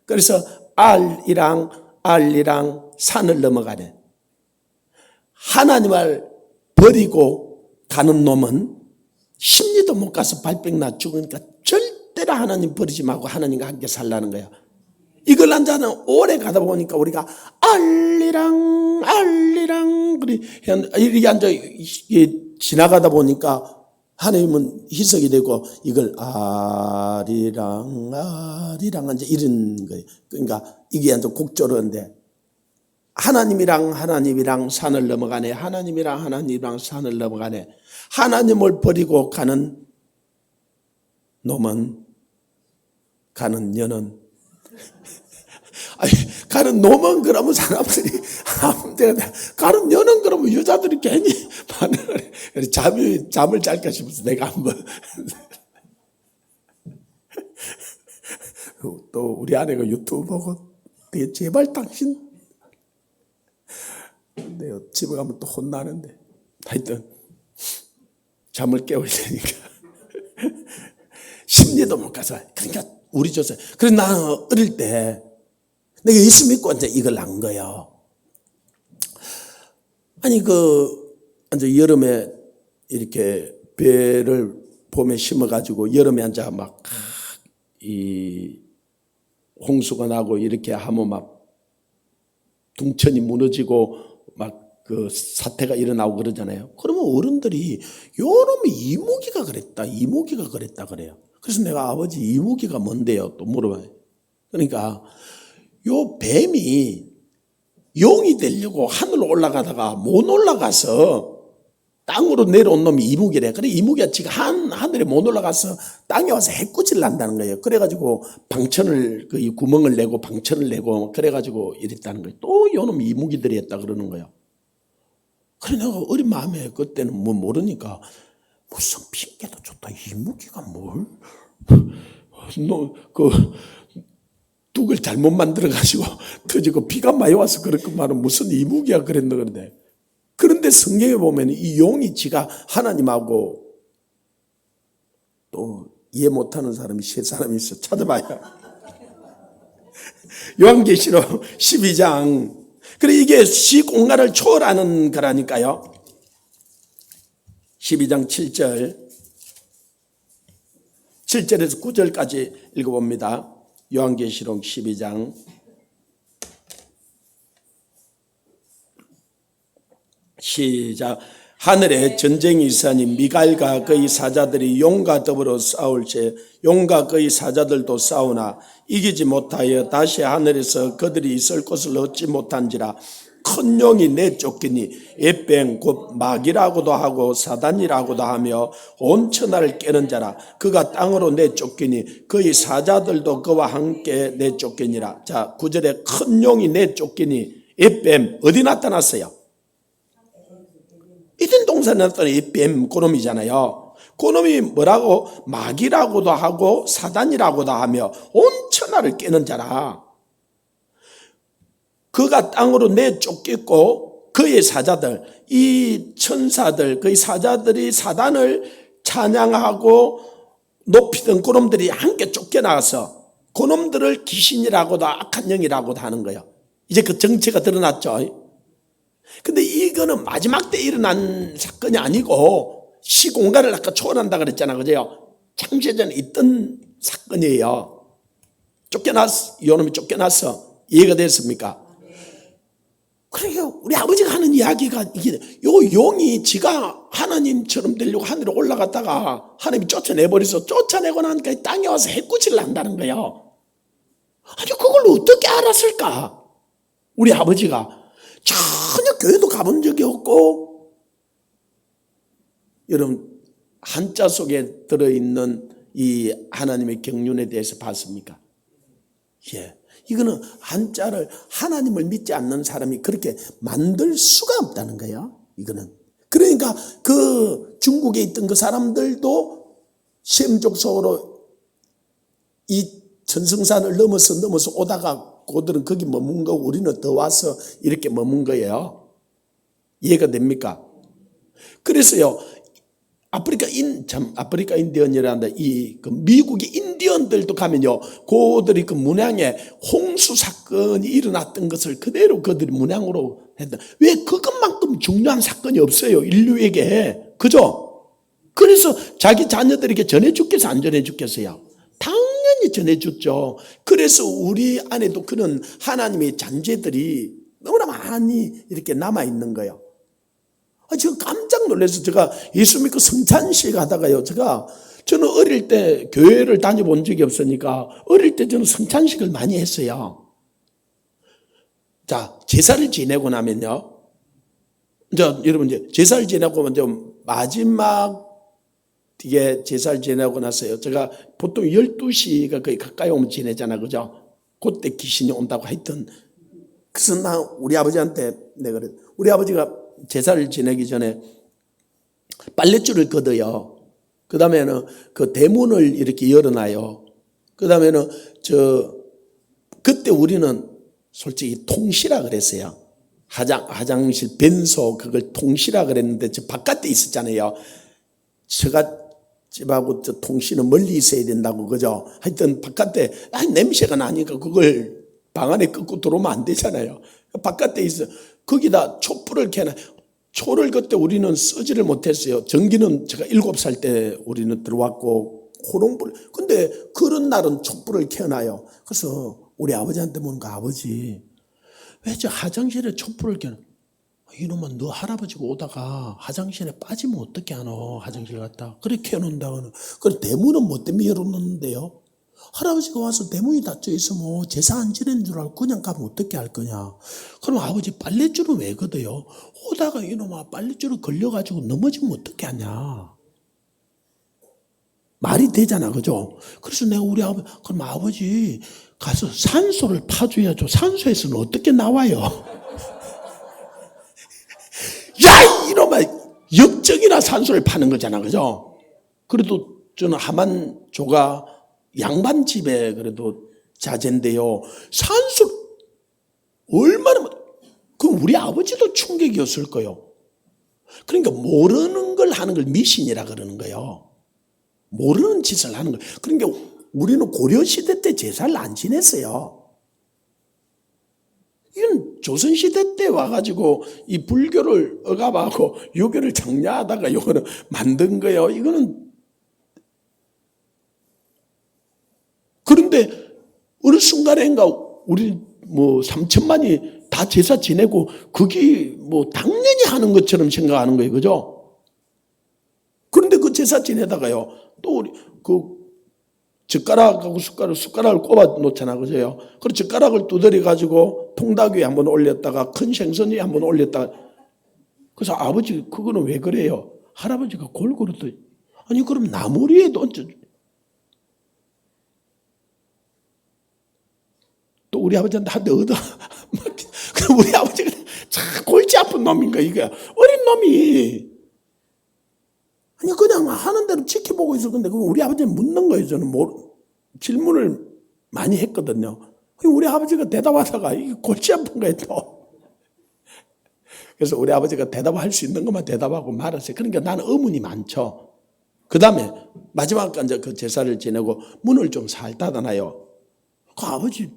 그래서 알리랑 산을 넘어가네. 하나님을 버리고 가는 놈은 심리도 못 가서 발병나 죽으니까 절대로 하나님 버리지 말고 하나님과 함께 살라는 거야. 이걸 앉아는 오래 가다 보니까 우리가 알리랑 이렇게 앉아 지나가다 보니까 하나님은 희석이 되고 이걸 아리랑 이제 이런 거예요. 그러니까 이게 이제 곡조로인데 하나님이랑 산을 넘어가네. 하나님이랑 산을 넘어가네. 하나님을 버리고 가는 놈은 가는 여는 아니, 가는 놈은 그러면 사람들이 아무 데나 가는 여는 그러면 여자들이 괜히 반응을 해. 잠을 잘까 싶어서 내가 한번 또 우리 아내가 유튜브 보고 제발 당신 내가 집에 가면 또 혼나는데 하여튼 잠을 깨울 테니까 심리도 못 가서 그러니까 우리 조사 그래서 나는 어릴 때 내가 예수 믿고 이제 이걸 난 거예요. 아니 이제 여름에 이렇게 배를 봄에 심어가지고 여름에 앉아 막 이 홍수가 나고 이렇게 하면 막 둥천이 무너지고 막 그 사태가 일어나고 그러잖아요. 그러면 어른들이 요놈이 이무기가 그랬다 그래요. 그래서 내가 아버지 이무기가 뭔데요? 또 물어봐요. 그러니까 요 뱀이 용이 되려고 하늘로 올라가다가 못 올라가서 땅으로 내려온 놈이 이무기래. 그래 이무기가 지금 하늘에 못 올라가서 땅에 와서 해꾸질을 한다는 거예요. 그래가지고 방천을 이 구멍을 내고 방천을 내고 그래가지고 이랬다는 거예요. 또 요 놈이 이무기들이 했다 그러는 거예요. 그래 내가 어린 마음에 그때는 뭐 모르니까 무슨 핑계도 좋다. 이무기가 뭘? 너 둑을 잘못 만들어가지고 터지고 비가 많이 와서 그렇구만은 무슨 이무기야 그랬나 그런데. 그런데 성경에 보면 이 용이 지가 하나님하고 또 이해 못하는 사람이 세 사람이 있어. 찾아봐요. 요한계시록 12장. 그래 이게 시공간을 초월하는 거라니까요. 12장 7절에서 9절까지 읽어봅니다. 요한계시록 12장 시작. 하늘에 전쟁이 있으니 미갈과 그의 사자들이 용과 더불어 싸울지 용과 그의 사자들도 싸우나 이기지 못하여 다시 하늘에서 그들이 있을 곳을 얻지 못한지라. 큰 용이 내쫓기니 에뱀 곧 마귀라고도 하고 사단이라고도 하며 온 천하를 깨는 자라. 그가 땅으로 내쫓기니 그의 사자들도 그와 함께 내쫓기니라. 자 9절에 큰 용이 내쫓기니 에뱀 어디 나타났어요? 이든 동산에 나타난 에뱀 그놈이잖아요. 그놈이 뭐라고? 마귀라고도 하고 사단이라고도 하며 온 천하를 깨는 자라. 그가 땅으로 내쫓겼고 그의 사자들 이 천사들 그의 사자들이 사단을 찬양하고 높이던 그놈들이 함께 쫓겨나가서 그놈들을 귀신이라고도 악한 영이라고도 하는 거예요. 이제 그 정체가 드러났죠. 근데 이거는 마지막 때 일어난 사건이 아니고 시공간을 아까 초월한다 그랬잖아. 그죠? 창세 전에 있던 사건이에요. 쫓겨났어. 요놈이 쫓겨났어. 이해가 됐습니까? 그러니까 우리 아버지가 하는 이야기가 이게 요 용이 지가 하나님처럼 되려고 하늘에 올라갔다가 하나님이 쫓아내버려서 쫓아내고 나니까 땅에 와서 해꾸질을 한다는 거예요. 아니 그걸 어떻게 알았을까? 우리 아버지가 전혀 교회도 가본 적이 없고 여러분 한자 속에 들어있는 이 하나님의 경륜에 대해서 봤습니까? 예. 이거는 한자를 하나님을 믿지 않는 사람이 그렇게 만들 수가 없다는 거예요. 이거는. 그러니까 그 중국에 있던 그 사람들도 셈족 속으로 이 천성산을 넘어서 오다가 그들은 거기 머문 거고 우리는 더 와서 이렇게 머문 거예요. 이해가 됩니까? 그래서요. 아프리카 인디언이란다. 그 미국의 인디언들도 가면요, 그들이 그 문양에 홍수 사건이 일어났던 것을 그대로 그들이 문양으로 했다. 왜 그것만큼 중요한 사건이 없어요, 인류에게. 그죠? 그래서 자기 자녀들에게 전해주겠어, 안 전해주겠어요? 당연히 전해줬죠. 그래서 우리 안에도 그런 하나님의 잔재들이 너무나 많이 이렇게 남아있는 거예요. 제가 깜짝 놀라서 제가 예수 믿고 성찬식 하다가요, 저는 어릴 때 교회를 다녀본 적이 없으니까 어릴 때 저는 성찬식을 많이 했어요. 자, 제사를 지내고 나면요, 여러분 제사를 지내고 먼저 마지막 이게 제사를 지내고 나서요, 제가 보통 12시가 거의 가까이 오면 지내잖아, 그죠? 그때 귀신이 온다고 하여튼. 그래서 우리 아버지한테 내가 그래, 우리 아버지가 제사를 지내기 전에 빨랫줄을 걷어요. 그 다음에는 그 대문을 이렇게 열어놔요. 그 다음에는 그때 우리는 솔직히 통시라 그랬어요. 화장실 변소 그걸 통시라 그랬는데 저 바깥에 있었잖아요. 처갓집하고 저 통시는 멀리 있어야 된다고, 그죠? 하여튼 바깥에 냄새가 나니까 그걸 방 안에 끄고 들어오면 안 되잖아요. 바깥에 있어. 거기다 촛불을 켜놔. 초를 그때 우리는 쓰지를 못했어요. 전기는 제가 7살 때 우리는 들어왔고, 호롱불. 근데 그런 날은 촛불을 켜놔요. 그래서 우리 아버지한테 묻는가, 아버지, 왜 저 화장실에 촛불을 켜놔? 이놈아, 너 할아버지가 오다가 화장실에 빠지면 어떻게 하노? 화장실 갔다. 그래 켜놓는다고. 그래 대문은 뭐 때문에 열어놓는데요? 할아버지가 와서 대문이 닫혀 있으면 제사 안 지내는 줄 알고 그냥 가면 어떻게 할 거냐. 그럼 아버지 빨랫줄은 왜 걷어요? 오다가 이놈아 빨랫줄을 걸려가지고 넘어지면 어떻게 하냐. 말이 되잖아, 그죠? 그래서 내가 우리 아버지, 그럼 아버지 가서 산소를 파줘야죠. 산소에서는 어떻게 나와요? 야, 이놈아, 역적이나 산소를 파는 거잖아, 그죠? 그래도 저는 하만조가 양반집에 그래도 자제인데요, 산소 얼마나, 그럼 우리 아버지도 충격이었을 거예요. 그러니까 모르는 걸 하는 걸 미신이라 그러는 거예요. 모르는 짓을 하는 거예요. 그러니까 우리는 고려시대 때 제사를 안 지냈어요. 이건 조선시대 때 와가지고 이 불교를 억압하고 유교를 정리하다가 이거는 만든 거예요. 이거는. 그런데 어느 순간인가 우리 3천만이 다 제사 지내고 그게 당연히 하는 것처럼 생각하는 거예요. 그죠? 그런데 그 제사 지내다가요, 또 우리 젓가락하고 숟가락을 꼽아 놓잖아, 그죠? 그리고 젓가락을 두드려 가지고 통닭 위에 한번 올렸다가 큰 생선 위에 한번 올렸다가. 그래서 아버지 그거는 왜 그래요? 할아버지가 골고루 또, 아니 그럼 나무 위에도 얹어. 또 우리 아버지한테 한 대 얻어. 그럼 우리 아버지가 참 골치 아픈 놈인가, 이게. 어린 놈이. 아니, 그냥 하는 대로 지켜보고 있을 건데, 우리 아버지는 묻는 거예요. 저는 질문을 많이 했거든요. 우리 아버지가 대답하다가 이게 골치 아픈 거예요, 또. 그래서 우리 아버지가 대답할 수 있는 것만 대답하고 말았어요. 그러니까 나는 의문이 많죠. 그 다음에 마지막까지 그 제사를 지내고 문을 좀 살 닫아놔요. 그 아버지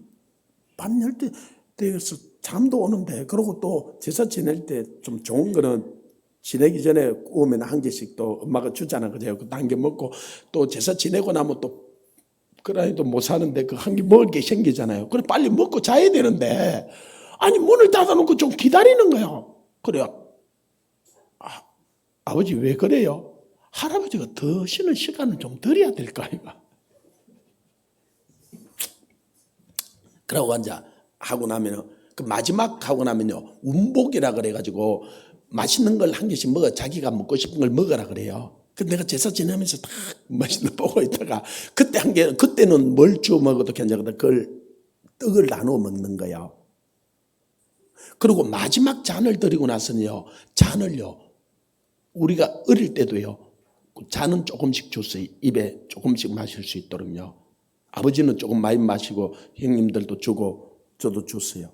밤 10대 되어서 잠도 오는데, 그러고 또 제사 지낼 때 좀 좋은 거는 지내기 전에 구우면 한 개씩 또 엄마가 주잖아, 그죠? 그 당겨 먹고 또 제사 지내고 나면 또 그래도 못 사는데 그 한 개 먹을 게 생기잖아요. 그래 빨리 먹고 자야 되는데, 아니 문을 닫아놓고 좀 기다리는 거예요. 그래요. 아버지 왜 그래요? 할아버지가 더 쉬는 시간을 좀 드려야 될 거 아이가. 그러고 앉아 하고 나면은, 그 마지막 하고 나면요, 운복이라 그래가지고 맛있는 걸 한 개씩 먹어. 자기가 먹고 싶은 걸 먹으라 그래요. 근데 내가 제사 지내면서 딱 맛있는 거 보고 있다가, 그때는 뭘 주워 먹어도 괜찮거든. 그걸 떡을 나누어 먹는 거예요. 그리고 마지막 잔을 드리고 나서는요, 잔을요, 우리가 어릴 때도요, 잔은 조금씩 줬어요. 입에 조금씩 마실 수 있도록요. 아버지는 조금 많이 마시고 형님들도 주고 저도 줬어요.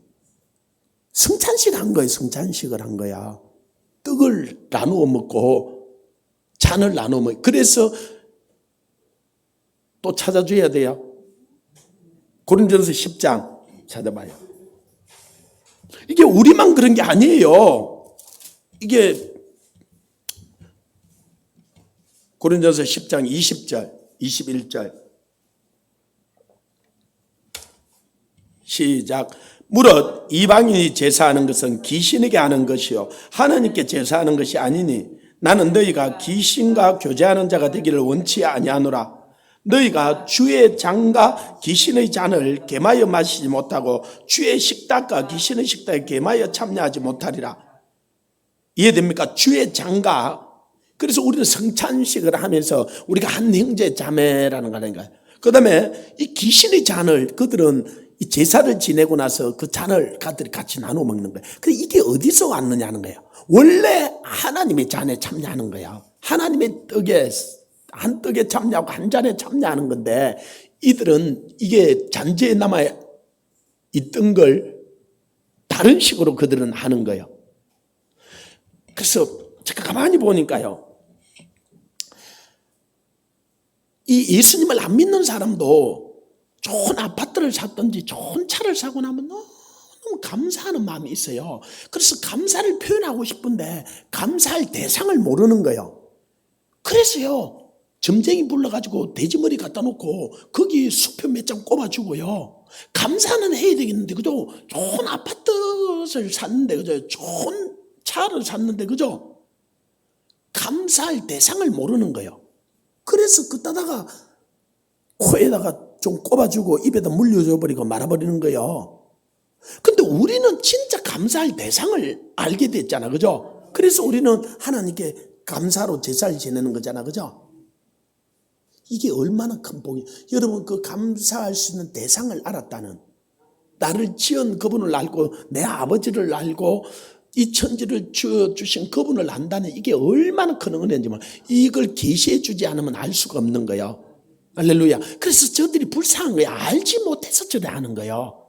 성찬식 한 거예요. 성찬식을 한 거야. 떡을 나누어 먹고 잔을 나눠 먹어요. 그래서 또 찾아줘야 돼요. 고린도전서 10장 찾아봐요. 이게 우리만 그런 게 아니에요. 이게 고린도전서 10장 20절, 21절 시작. 무릇 이방인이 제사하는 것은 귀신에게 하는 것이요 하나님께 제사하는 것이 아니니 나는 너희가 귀신과 교제하는 자가 되기를 원치 아니하노라. 너희가 주의 잔과 귀신의 잔을 겸하여 마시지 못하고 주의 식탁과 귀신의 식탁에 겸하여 참여하지 못하리라. 이해됩니까? 주의 잔과, 그래서 우리는 성찬식을 하면서 우리가 한 형제 자매라는 거라니까요. 그 다음에 이 귀신의 잔을 그들은 이 제사를 지내고 나서 그 잔을 그들이 같이 나눠 먹는 거예요. 근데 이게 어디서 왔느냐는 거예요. 원래 하나님의 잔에 참여하는 거예요. 하나님의 떡에, 한 떡에 참여하고 한 잔에 참여하는 건데 이들은 이게 잔재에 남아 있던 걸 다른 식으로 그들은 하는 거예요. 그래서 제가 가만히 보니까요. 이 예수님을 안 믿는 사람도 좋은 아파트를 샀든지 좋은 차를 사고 나면 너무 감사하는 마음이 있어요. 그래서 감사를 표현하고 싶은데 감사할 대상을 모르는 거예요. 그래서요, 점쟁이 불러가지고 돼지머리 갖다 놓고 거기 수표 몇 장 꼽아주고요. 감사는 해야 되겠는데, 그죠? 좋은 아파트를 샀는데, 그죠? 좋은 차를 샀는데, 그죠? 감사할 대상을 모르는 거예요. 그래서 그따다가 코에다가 좀 꼽아주고 입에다 물려줘 버리고 말아버리는 거예요. 근데 우리는 진짜 감사할 대상을 알게 됐잖아, 그죠? 그래서 우리는 하나님께 감사로 제사를 지내는 거잖아, 그죠? 이게 얼마나 큰 복이. 여러분, 그 감사할 수 있는 대상을 알았다는, 나를 지은 그분을 알고 내 아버지를 알고 이 천지를 주신 그분을 안다는 이게 얼마나 큰 은혜인지 이걸 계시해 주지 않으면 알 수가 없는 거예요. 할렐루야. 그래서 저들이 불쌍한 거예요. 알지 못해서 저래 하는 거예요.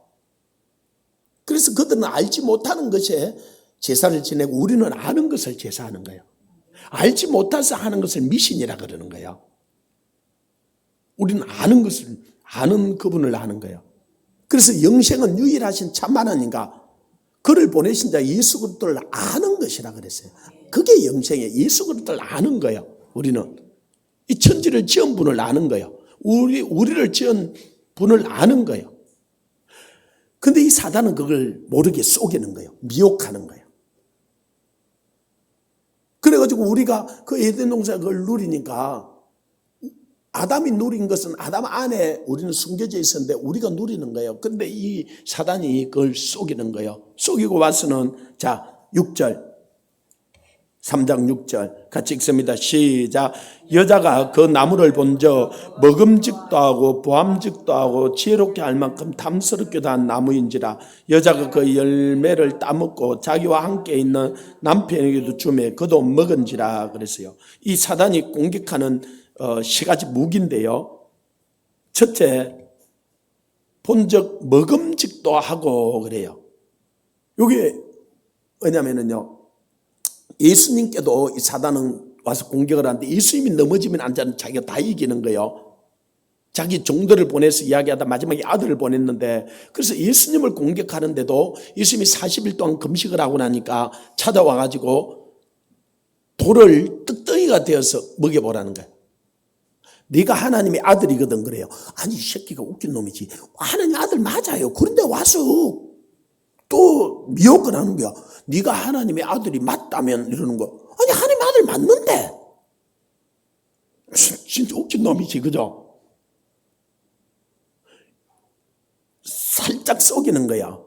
그래서 그들은 알지 못하는 것에 제사를 지내고 우리는 아는 것을 제사하는 거예요. 알지 못해서 하는 것을 미신이라 그러는 거예요. 우리는 아는 것을, 아는 그분을 아는 거예요. 그래서 영생은 유일하신 참 하나님과 그를 보내신 자 예수 그리스도를 아는 것이라 그랬어요. 그게 영생이에요. 예수 그리스도를 아는 거예요. 우리는 이 천지를 지은 분을 아는 거예요. 우리를 지은 분을 아는 거예요. 근데 이 사단은 그걸 모르게 속이는 거예요. 미혹하는 거예요. 그래가지고 우리가 그 에덴 동산에 그걸 누리니까, 아담이 누린 것은 아담 안에 우리는 숨겨져 있었는데 우리가 누리는 거예요. 그런데 이 사단이 그걸 속이는 거예요. 속이고 와서는, 자, 6절. 3장 6절 같이 읽습니다. 시작. 여자가 그 나무를 본저 먹음직도 하고 보암직도 하고 지혜롭게 할 만큼 탐스럽기도 한 나무인지라. 여자가 그 열매를 따먹고 자기와 함께 있는 남편에게도 주매 그도 먹은지라 그랬어요. 이 사단이 공격하는 세 가지 무기인데요. 첫째, 본적 먹음직도 하고 그래요. 이게 왜냐면은요, 예수님께도 이 사단은 와서 공격을 하는데 예수님이 넘어지면 안 되는, 자기가 다 이기는 거예요. 자기 종들을 보내서 이야기하다 마지막에 아들을 보냈는데, 그래서 예수님을 공격하는데도 예수님이 40일 동안 금식을 하고 나니까 찾아와가지고 돌을 떡덩이가 되어서 먹여보라는 거예요. 네가 하나님의 아들이거든 그래요. 아니 이 새끼가 웃긴 놈이지. 하나님 아들 맞아요. 그런데 와서 또 미혹을 하는 거야. 네가 하나님의 아들이 맞다면 이러는 거. 아니 하나님의 아들 맞는데. 진짜 웃긴 놈이지, 그죠? 살짝 속이는 거야.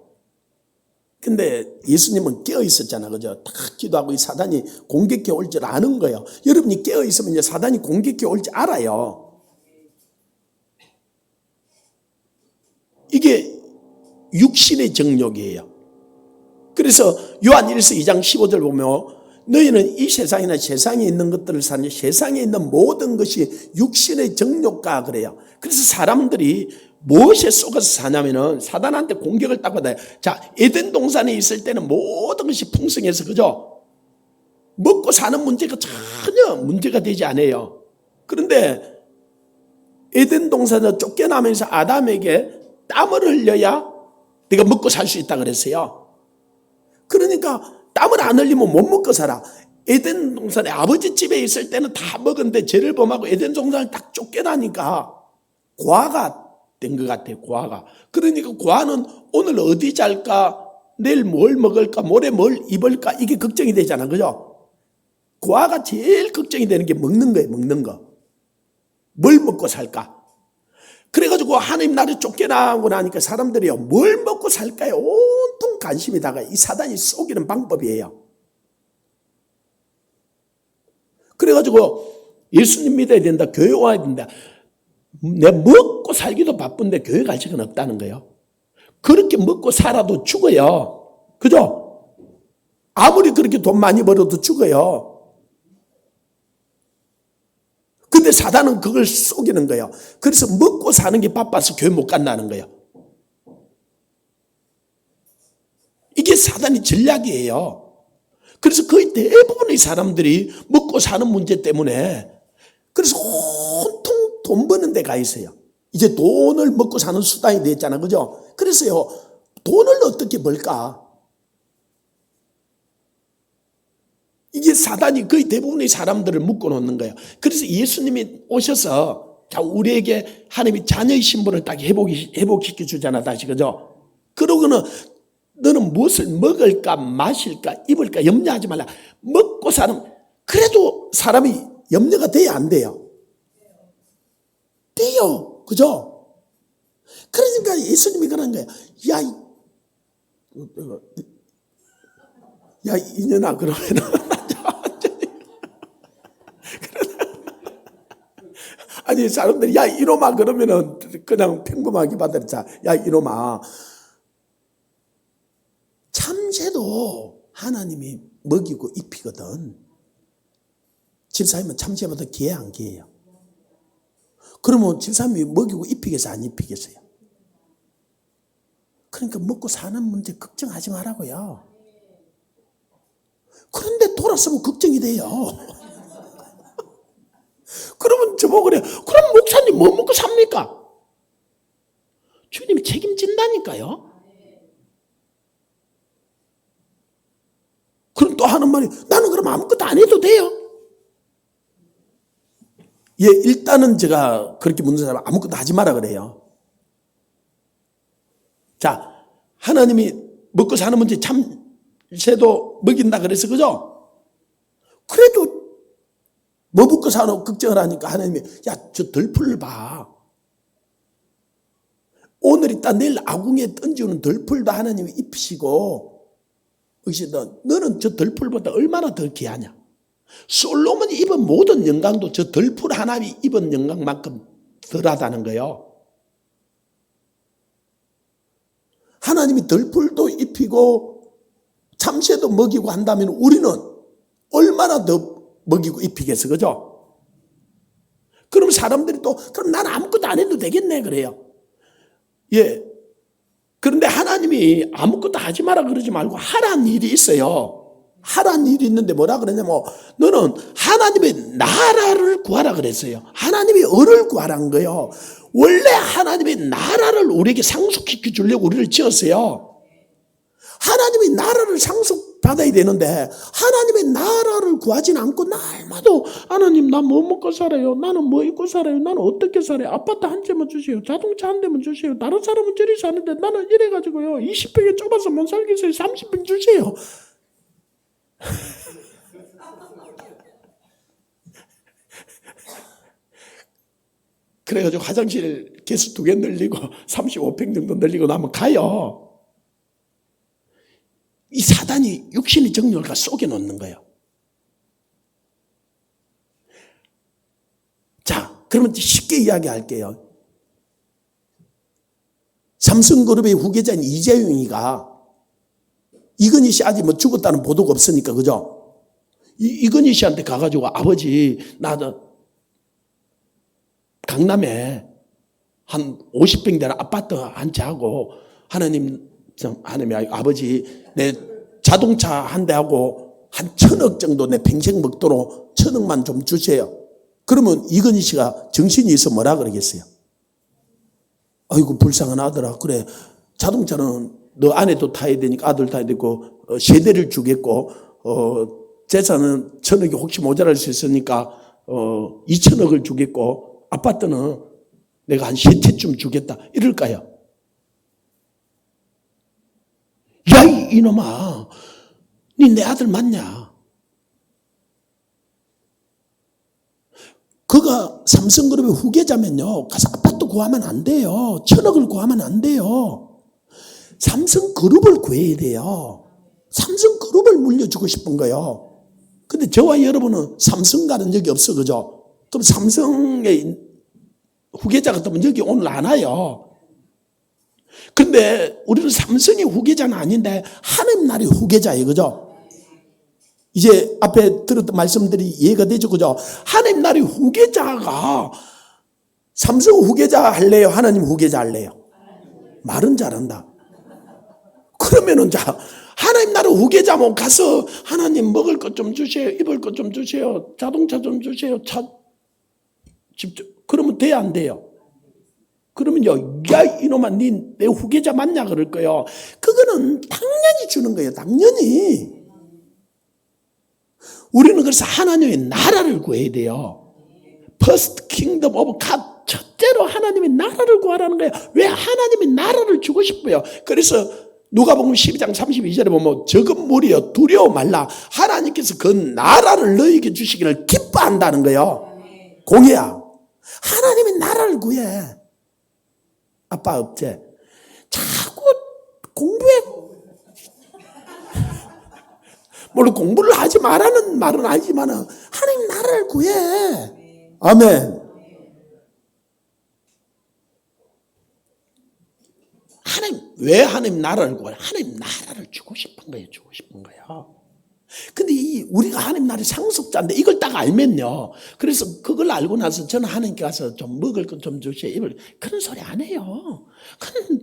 근데 예수님은 깨어 있었잖아, 그죠? 다 기도하고 이 사단이 공격해 올 줄 아는 거예요. 여러분이 깨어 있으면 이제 사단이 공격해 올 줄 알아요. 이게 육신의 정욕이에요. 그래서 요한 1서 2장 15절 보면 너희는 이 세상이나 세상에 있는 것들을 사니 세상에 있는 모든 것이 육신의 정욕과 그래요. 그래서 사람들이 무엇에 속아서 사냐면은 사단한테 공격을 딱 받아요. 자, 에덴 동산에 있을 때는 모든 것이 풍성해서, 그죠? 먹고 사는 문제가 전혀 문제가 되지 않아요. 그런데 에덴 동산에서 쫓겨나면서 아담에게 땀을 흘려야 네가 먹고 살 수 있다 그랬어요. 그러니까 땀을 안 흘리면 못 먹고 살아. 에덴 동산에 아버지 집에 있을 때는 다 먹었는데 죄를 범하고 에덴 동산을 딱 쫓겨나니까 고아가 된 것 같아요. 고아가. 그러니까 고아는 오늘 어디 잘까, 내일 뭘 먹을까, 모레 뭘 입을까, 이게 걱정이 되잖아. 그죠? 고아가 제일 걱정이 되는 게 먹는 거예요. 먹는 거. 뭘 먹고 살까? 그래가지고 하나님 나라에 쫓겨나고 나니까 사람들이요, 뭘 먹고 살까요? 온통 관심이 다가 이 사단이 속이는 방법이에요. 그래가지고 예수님 믿어야 된다, 교회 와야 된다. 내 먹고 살기도 바쁜데 교회 갈 시간 없다는 거예요. 그렇게 먹고 살아도 죽어요. 그죠? 아무리 그렇게 돈 많이 벌어도 죽어요. 근데 사단은 그걸 속이는 거예요. 그래서 먹고 사는 게 바빠서 교회 못 간다는 거예요. 이게 사단의 전략이에요. 그래서 거의 대부분의 사람들이 먹고 사는 문제 때문에 그래서 온통 돈 버는 데 가 있어요. 이제 돈을 먹고 사는 수단이 됐잖아. 그죠? 그래서요, 돈을 어떻게 벌까? 이게 사단이 거의 대부분의 사람들을 묶어놓는 거예요. 그래서 예수님이 오셔서 자, 우리에게 하나님이 자녀의 신분을 딱 회복시켜 주잖아. 다시. 그죠? 그러고는 너는 무엇을 먹을까, 마실까, 입을까 염려하지 말라. 먹고 사는, 그래도 사람이 염려가 돼야 안 돼요? 돼요. 그죠? 그러니까 예수님이 그런 거예요. 야, 이년아, 그러면은. 아니, 사람들이, 야, 이놈아, 그러면은 그냥 평범하게 받아들자. 야, 이놈아. 참새도 하나님이 먹이고 입히거든. 집사님은 참새보다 귀해, 안 귀해요? 그러면 집사님이 먹이고 입히겠어요, 안 입히겠어요? 그러니까 먹고 사는 문제 걱정하지 말라고요. 그런데 돌아서면 걱정이 돼요. 그러면 저보고 그래요. 그럼 목사님 뭐 먹고 삽니까? 주님이 책임진다니까요. 그럼 또 하는 말이, 나는 그럼 아무것도 안 해도 돼요? 예, 일단은 제가 그렇게 묻는 사람 아무것도 하지 마라 그래요. 자, 하나님이 먹고 사는 문제 참새도 먹인다 그래서, 그죠? 그래도 뭐 먹고 사는 걱정을 하니까 하나님이, 야, 저 덜풀 봐. 오늘 있다 내일 아궁이에 던지는 덜풀도 하나님이 입히시고, 너는 저 덜풀보다 얼마나 더 귀하냐? 솔로몬이 입은 모든 영광도 저 덜풀 하나님이 입은 영광만큼 덜하다는 거예요. 하나님이 덜풀도 입히고 참새도 먹이고 한다면 우리는 얼마나 더 먹이고 입히겠어, 그죠? 그럼 사람들이 또, 그럼 난 아무것도 안 해도 되겠네, 그래요. 예. 그런데 하나님이 아무것도 하지 마라 그러지 말고 하라는 일이 있어요. 하라는 일이 있는데 뭐라 그러냐면, 너는 하나님의 나라를 구하라 그랬어요. 하나님의 을을 구하라는 거예요. 원래 하나님의 나라를 우리에게 상속시켜 주려고 우리를 지었어요. 하나님의 나라를 상속받아야 되는데 하나님의 나라를 구하진 않고 날마다 하나님 나 뭐 먹고 살아요? 나는 뭐 입고 살아요? 나는 어떻게 살아요? 아파트 한 채만 주세요. 자동차 한 대만 주세요. 다른 사람은 저리 사는데 나는 이래가지고요 20평에 좁아서 못 살겠어요. 30평 주세요. 그래가지고 화장실 개수 2개 늘리고 35평 정도 늘리고 나면 가요. 이 사단이 육신의 정욕을 속여 놓는 거예요. 자, 그러면 쉽게 이야기할게요. 삼성그룹의 후계자인 이재용이가, 이건희 씨 아직 뭐 죽었다는 보도가 없으니까, 그죠? 이건희 씨한테 가가지고, 아버지, 나도 강남에 한 50평 되는 아파트 한 채 하고, 하나님이 아버지, 내 자동차 한 대 하고 한 1,000억 정도 내 평생 먹도록 1,000억만 좀 주세요. 그러면 이건희 씨가 정신이 있어 뭐라 그러겠어요? 아이고 불쌍한 아들아. 그래 자동차는 너 아내도 타야 되니까 아들 타야 되고 세대를 주겠고 재산은 1,000억이 혹시 모자랄 수 있으니까 2,000억을 주겠고 아파트는 내가 한 3채쯤 주겠다 이럴까요? 야 이놈아 니 내 아들 맞냐? 그가 삼성그룹의 후계자면요 가서 아파트 구하면 안 돼요. 1,000억을 구하면 안 돼요. 삼성그룹을 구해야 돼요. 삼성그룹을 물려주고 싶은 거예요. 근데 저와 여러분은 삼성 가는 적이 없어, 그죠? 그럼 삼성의 후계자 같으면 여기 오늘 안 와요. 근데 우리는 삼성의 후계자는 아닌데 하나님 나라의 후계자예요, 그죠? 이제 앞에 들었던 말씀들이 이해가 되죠, 그죠? 하나님 나라의 후계자가 삼성 후계자 할래요? 하나님 후계자 할래요? 말은 잘한다. 그러면은 자 하나님 나라 후계자면 가서 하나님 먹을 것 좀 주세요. 입을 것 좀 주세요. 자동차 좀 주세요. 그러면 돼야 안 돼요? 그러면요, 야 이놈아 니 내 후계자 맞냐 그럴 거예요. 그거는 당연히 주는 거예요. 당연히. 우리는 그래서 하나님의 나라를 구해야 돼요. First kingdom of God. 첫째로 하나님의 나라를 구하라는 거예요. 왜 하나님의 나라를 주고 싶어요? 그래서 누가복음 12장 32절에 보면 적은 무리여 두려워 말라. 하나님께서 그 나라를 너희에게 주시기를 기뻐한다는 거예요. 공예야. 하나님의 나라를 구해. 아빠 없지? 자꾸 공부해. 물론 공부를 하지 말라는 말은 아니지만 하나님 나라를 구해. 아멘. 왜 하나님 나라를 구해? 하나님 나라를 주고 싶은 거예요. 주고 싶은 거예요. 근데 우리가 하나님 나라의 상속자인데 이걸 딱 알면요. 그래서 그걸 알고 나서 저는 하나님께 가서 좀 먹을 것 좀 주세요. 입을 그런 소리 안 해요. 그건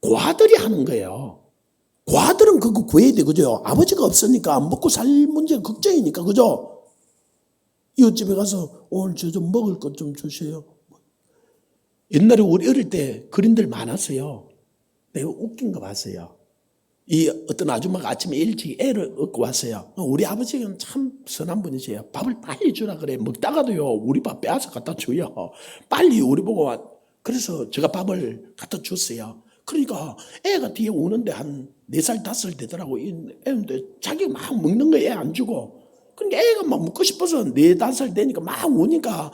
고아들이 하는 거예요. 고아들은 그거 구해야 돼, 그죠? 아버지가 없으니까 먹고 살 문제가 걱정이니까, 그죠? 이웃집에 가서 오늘 저 좀 먹을 것 좀 주세요. 옛날에 우리 어릴 때 그림들 많았어요. 내가 웃긴 거 봤어요. 이 어떤 아줌마가 아침에 일찍 애를 얻고 왔어요. 우리 아버지는 참 선한 분이세요. 밥을 빨리 주라 그래. 먹다가도요, 우리 밥 빼앗아 갖다 줘요. 빨리 우리 보고 와. 그래서 제가 밥을 갖다 줬어요. 그러니까 애가 뒤에 오는데 한 4살, 5살 되더라고. 애인데 자기가 막 먹는 거 애 안 주고. 그러니까 애가 막 먹고 싶어서 4, 5살 되니까 막 오니까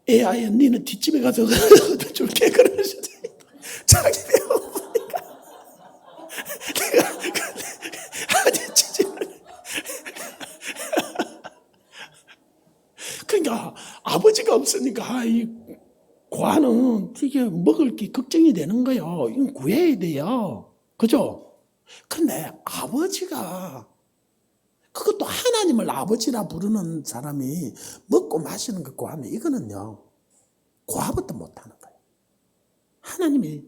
애야, 니는 뒷집에 가서 줄게. 그러면서 자기 배고프니까 내가 아니 진짜 그러니까 아버지가 없으니까 이 과는 이게 먹을 게 걱정이 되는 거예요. 이건 구해야 돼요. 그죠? 그런데 아버지가 그것도 하나님을 아버지라 부르는 사람이 먹고 마시는 거 구하면 이거는요. 구하부터 못하는 거예요. 하나님이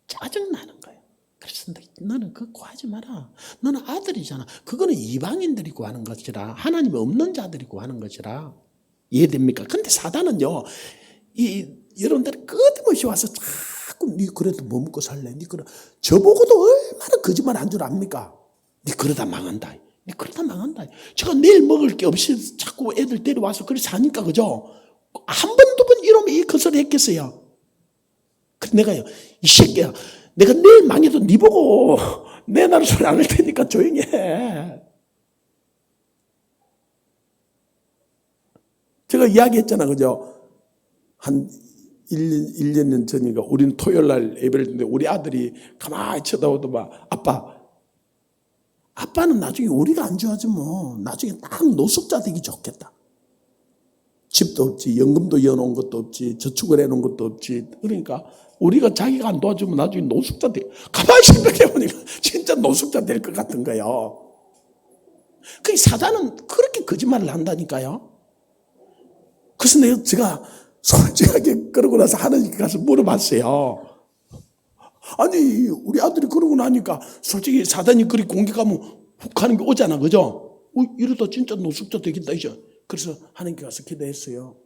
짜증나는 거예요. 그래서 너는 그거 구하지 마라. 너는 아들이잖아. 그거는 이방인들이 구하는 것이라 하나님이 없는 자들이 구하는 것이라. 이해됩니까? 근데 사단은요. 여러분들이 끊임없이 와서 자꾸 니 그래도 뭐 먹고 살래? 니 그래. 저보고도 얼마나 거짓말 한 줄 압니까? 니 그러다 망한다. 니 그러다 망한다. 제가 내일 먹을 게 없이 자꾸 애들 데려와서 그래 사니까 그죠? 한 번, 두 번 이러면 그 소리 했겠어요. 근데 내가요, 이 새끼야, 내가 내일 망해도 니 보고 내 나라 소리 안 할 테니까 조용히 해. 제가 이야기했잖아, 그죠? 한 1년 전인가 우리는 토요일 날 예배를 드는데 우리 아들이 가만히 쳐다보더만 아빠는 나중에 우리가 안 좋아지 뭐 나중에 딱 노숙자 되기 좋겠다. 집도 없지, 연금도 이어놓은 것도 없지, 저축을 해놓은 것도 없지. 그러니까 우리가 자기가 안 도와주면 나중에 노숙자 돼. 가만히 생각해보니까 진짜 노숙자 될 것 같은 거예요. 그 사단은 그렇게 거짓말을 한다니까요. 그래서 제가 솔직하게 그러고 나서 하나님께 가서 물어봤어요. 아니 우리 아들이 그러고 나니까 솔직히 사단이 그리 공격하면 훅 하는 게 오잖아, 그죠? 이러다 진짜 노숙자 되겠다 이제. 그래서 하나님께 가서 기도했어요.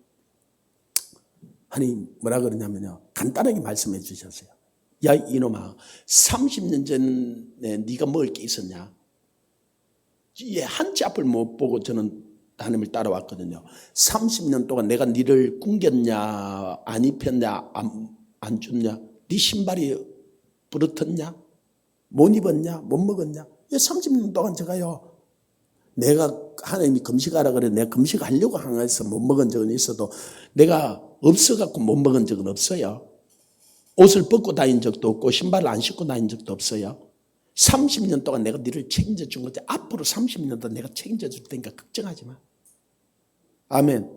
하나님 뭐라 그러냐면요, 간단하게 말씀해 주셨어요. 야 이놈아, 30년 전에 네가 먹을 게 있었냐? 한 치 앞을 못 보고 저는 하나님을 따라왔거든요. 30년 동안 내가 네를 굶겼냐, 안 입혔냐, 안 줬냐? 네 신발이 부르텄냐? 못 입었냐? 못 먹었냐? 30년 동안 제가요, 내가 하나님이 금식하라 그래 내가 금식하려고 항해서 못 먹은 적은 있어도 내가 없어갖고 못 먹은 적은 없어요. 옷을 벗고 다닌 적도 없고 신발을 안 신고 다닌 적도 없어요. 30년 동안 내가 너를 책임져 준 거지. 앞으로 30년 동안 내가 책임져 줄 테니까 걱정하지 마. 아멘.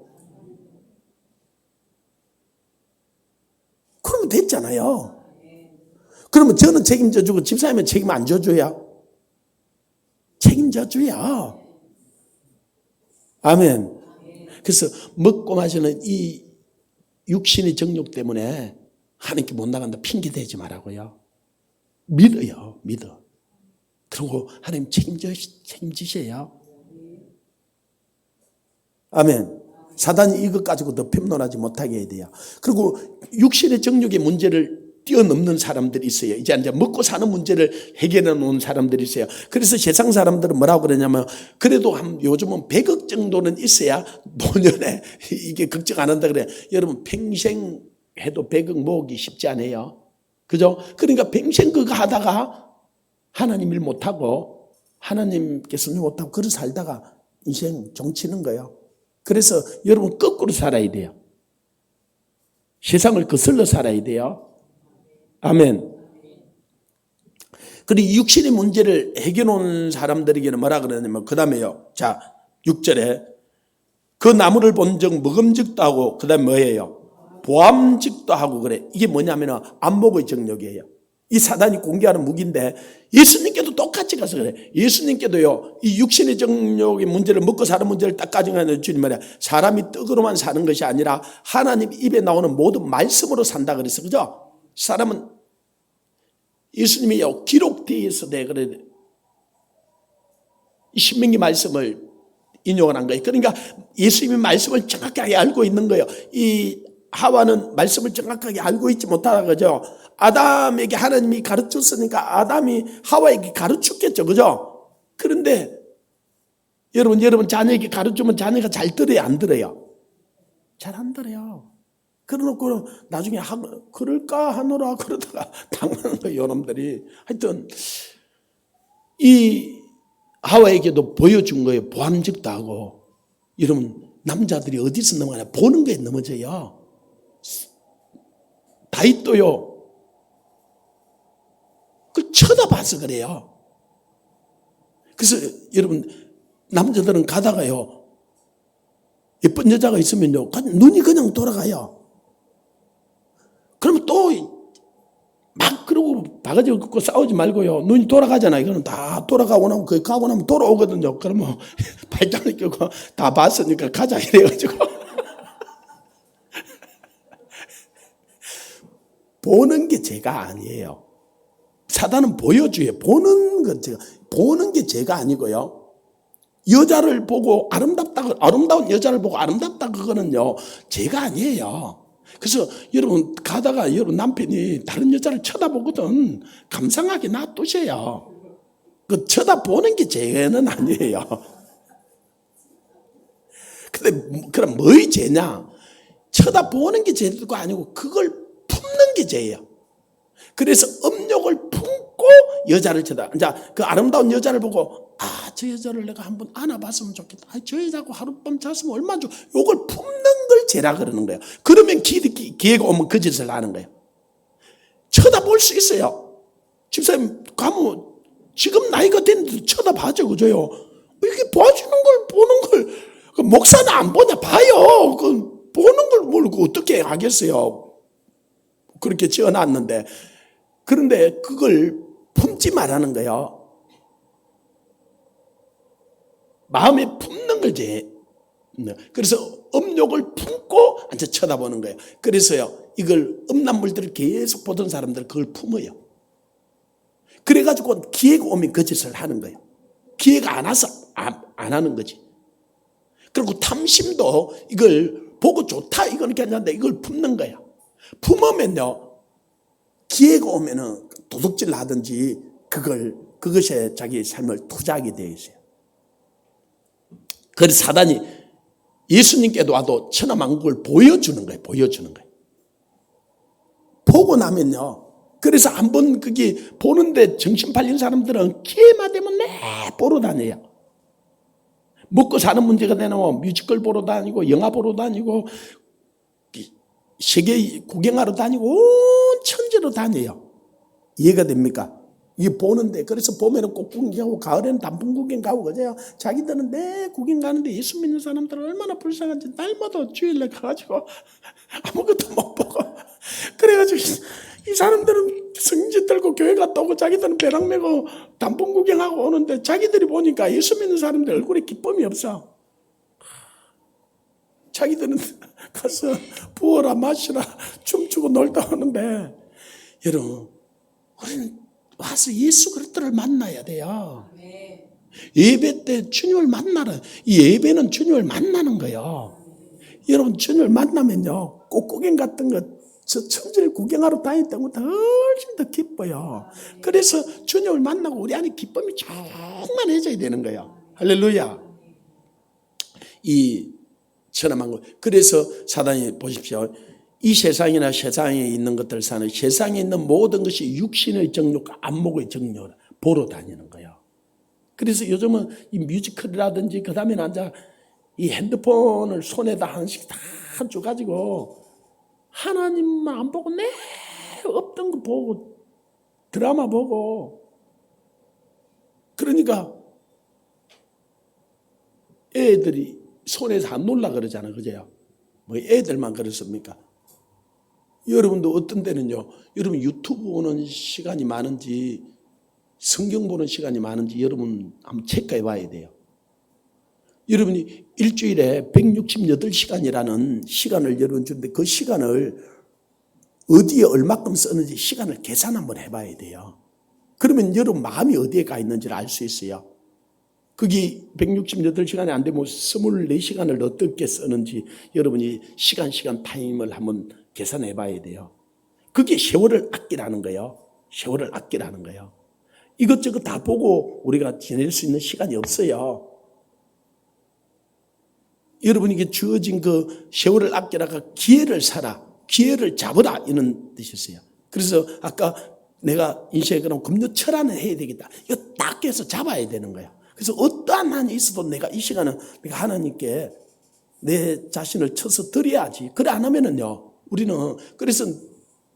그러면 됐잖아요. 그러면 저는 책임져 주고 집사님은 책임 안 져줘야? 책임져 줘야. 아멘. 그래서 먹고 마시는 이 육신의 정욕 때문에 하나님께 못 나간다 핑계 대지 말라고요. 믿어요. 믿어. 그리고 하나님 책임지셔야. 아멘. 사단이 이것 가지고 더 핍론하지 못하게 해야 돼요. 그리고 육신의 정욕의 문제를 뛰어넘는 사람들이 있어요. 이제 먹고 사는 문제를 해결해 놓은 사람들이 있어요. 그래서 세상 사람들은 뭐라고 그러냐면 그래도 요즘은 100억 정도는 있어야 노년에 이게 걱정 안 한다 그래. 여러분 평생 해도 100억 모으기 쉽지 않아요. 그죠? 그러니까 평생 그거 하다가 하나님 일 못하고 하나님께서 일 못하고 그러 살다가 인생 종치는 거예요. 그래서 여러분 거꾸로 살아야 돼요. 세상을 거슬러 살아야 돼요. 아멘. 그리고 육신의 문제를 해결해 놓은 사람들에게는 뭐라 그러냐면 그 다음에요. 자 6절에 그 나무를 본 적 먹음직도 하고 그 다음에 뭐예요? 보암직도 하고 그래. 이게 뭐냐면 안목의 정욕이에요. 이 사단이 공개하는 무기인데 예수님께도 똑같이 가서 그래. 예수님께도요 이 육신의 정욕의 문제를 먹고 사는 문제를 딱 가정하는 주님 말이야. 사람이 떡으로만 사는 것이 아니라 하나님 입에 나오는 모든 말씀으로 산다 그랬어. 그죠? 사람은 예수님이요 기록되어 있어 내 그래 이 신명기 말씀을 인용을 한 거예요. 그러니까 예수님의 말씀을 정확하게 알고 있는 거예요. 이 하와는 말씀을 정확하게 알고 있지 못하다 그죠? 아담에게 하나님이 가르쳤으니까 아담이 하와에게 가르쳤겠죠, 그죠? 그런데 여러분 자녀에게 가르치면 자녀가 잘 들어요, 안 들어요? 잘 안 들어요. 그러놓고 나중에 그럴까 하노라 그러다가 당하는 거예요, 여러분들이. 하여튼 이 하와에게도 보여준 거예요. 보암직도 하고. 여러분 남자들이 어디서 넘어가냐? 보는 거에 넘어져요. 다윗도요. 그 쳐다봐서 그래요. 그래서 여러분 남자들은 가다가요. 예쁜 여자가 있으면요. 눈이 그냥 돌아가요. 그러면 또 막 그러고 바가지 긋고 싸우지 말고요. 눈이 돌아가잖아요. 이거는 다 돌아가고 나면 거기 가고 나면 돌아오거든요. 그러면 발장을 껴고 다 봤으니까 가자 이래가지고 보는 게 죄가 아니에요. 사단은 보여줘요. 보는 게 죄가 아니고요. 여자를 보고 아름다운 여자를 보고 아름답다 그거는요 죄가 아니에요. 그래서 여러분 가다가 여러분 남편이 다른 여자를 쳐다보거든 감상하게 놔두세요. 그 쳐다보는 게 죄는 아니에요. 근데 그럼 뭐의 죄냐? 쳐다보는 게 죄도 아니고 그걸 품는 게 죄예요. 그래서 음욕을 품고 여자를 자, 그 아름다운 여자를 보고 저 여자를 내가 한번 안아봤으면 좋겠다. 저 여자하고 하룻밤 잤으면 얼마나 좋아. 요걸 품는 걸 죄라 그러는 거예요. 그러면 기회가 오면 그 짓을 하는 거예요. 쳐다볼 수 있어요. 집사님 가면 지금 나이가 됐는데 쳐다봐죠. 그죠요? 이렇게 봐주는 걸 보는 걸 목사는 안 보냐 봐요. 그 보는 걸 뭘 어떻게 하겠어요. 그렇게 지어놨는데. 그런데 그걸 품지 말라는 거예요. 마음에 품는 거지. 그래서 음욕을 품고 앉아 쳐다보는 거예요. 그래서요, 이걸 음란물들을 계속 보던 사람들 그걸 품어요. 그래가지고 기회가 오면 그 짓을 하는 거예요. 기회가 안 와서 안 하는 거지. 그리고 탐심도 이걸 보고 좋다 이건 괜찮은데 이걸 품는 거야. 품으면요 기회가 오면은 도둑질 하든지 그것에 자기 삶을 투자하게 되어 있어요. 그래서 사단이 예수님께도 와도 천하만국을 보여주는 거예요. 보여주는 거예요. 보고 나면요. 그래서 한번 그게 보는데 정신 팔린 사람들은 기회만 되면 매 보러 다녀요. 먹고 사는 문제가 되면 뮤지컬 보러 다니고 영화 보러 다니고 세계 구경하러 다니고 온 천지로 다녀요. 이해가 됩니까? 이게 보는데 그래서 봄에는 꽃 구경하고 가을에는 단풍 구경 가고 그래요. 자기들은 내 구경 가는데 예수 믿는 사람들은 얼마나 불쌍한지 날마다 주일날 가가지고 아무것도 못 보고 그래가지고 이 사람들은 성지 들고 교회 갔다 오고 자기들은 벼락 메고 단풍 구경하고 오는데 자기들이 보니까 예수 믿는 사람들 얼굴에 기쁨이 없어. 자기들은 가서 부어라 마시라 춤추고 놀다 오는데 여러분 우리는 와서 예수 그리스도를 만나야 돼요. 예배 때 주님을 만나라. 이 예배는 주님을 만나는 거예요. 여러분 주님을 만나면요 꽃구경 같은 거 저 천지를 구경하러 다닐 때보다 훨씬 더 기뻐요. 그래서 주님을 만나고 우리 안에 기쁨이 충만해져야 되는 거예요. 할렐루야. 이 천하만국. 그래서 사단이 보십시오. 이 세상이나 세상에 있는 것들 사는 세상에 있는 모든 것이 육신의 정욕과 안목의 정욕을 보러 다니는 거예요. 그래서 요즘은 이 뮤지컬이라든지 그 다음에 앉아 이 핸드폰을 손에다 하나씩 다 줘가지고 하나님만 안 보고 내 없던 거 보고 드라마 보고 그러니까 애들이 손에서 안 놀라 그러잖아. 그죠? 뭐 애들만 그렇습니까? 여러분도 어떤 때는요. 여러분 유튜브 보는 시간이 많은지 성경 보는 시간이 많은지 여러분 한번 체크해 봐야 돼요. 여러분이 일주일에 168시간이라는 시간을 여러분 주는데 그 시간을 어디에 얼마큼 쓰는지 시간을 계산 한번 해봐야 돼요. 그러면 여러분 마음이 어디에 가 있는지를 알 수 있어요. 그게 168시간이 안 되면 24시간을 어떻게 쓰는지 여러분이 시간 타임을 한번 계산해 봐야 돼요. 그게 세월을 아끼라는 거예요. 세월을 아끼라는 거예요. 이것저것 다 보고 우리가 지낼 수 있는 시간이 없어요. 여러분에게 주어진 그 세월을 아끼라가 기회를 사라, 기회를 잡으라 이런 뜻이었어요. 그래서 아까 내가 인생에 그럼 금요 철안을 해야 되겠다. 이거 딱 해서 잡아야 되는 거야. 그래서 어떠한 한이 있어도 내가 이 시간은 내가 하나님께 내 자신을 쳐서 드려야지. 그래 안 하면은요, 우리는 그래서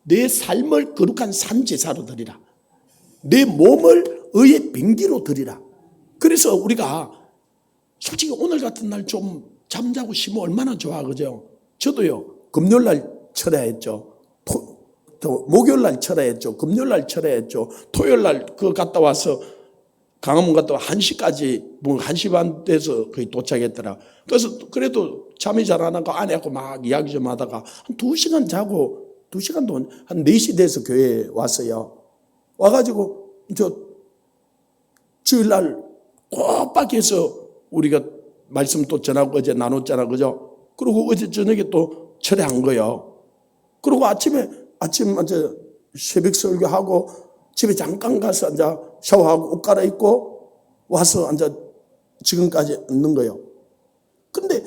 내 삶을 거룩한 산제사로 드리라. 내 몸을 의의 병기로 드리라. 그래서 우리가 솔직히 오늘 같은 날 좀 잠자고 쉬면 얼마나 좋아, 그죠? 저도요, 금요일날 철야했죠. 목요일날 철야했죠. 금요일날 철야했죠. 토요일날 그 갔다 와서 강화문 갔다 와 1시까지, 뭐 1시 반 돼서 거의 도착했더라. 그래서 그래도 잠이 잘 안 와서 아내하고 막 이야기 좀 하다가 한 2시간 자고, 2시간도 한 4시 돼서 교회에 왔어요. 와가지고, 주일날 꼬박해서 우리가 말씀 또 전하고 어제 나눴잖아, 그죠? 그리고 어제 저녁에 또 철회한 거예요. 그리고 아침 이제 새벽 설교하고 집에 잠깐 가서 이제 샤워하고 옷 갈아입고 와서 이제 지금까지 있는 거예요. 근데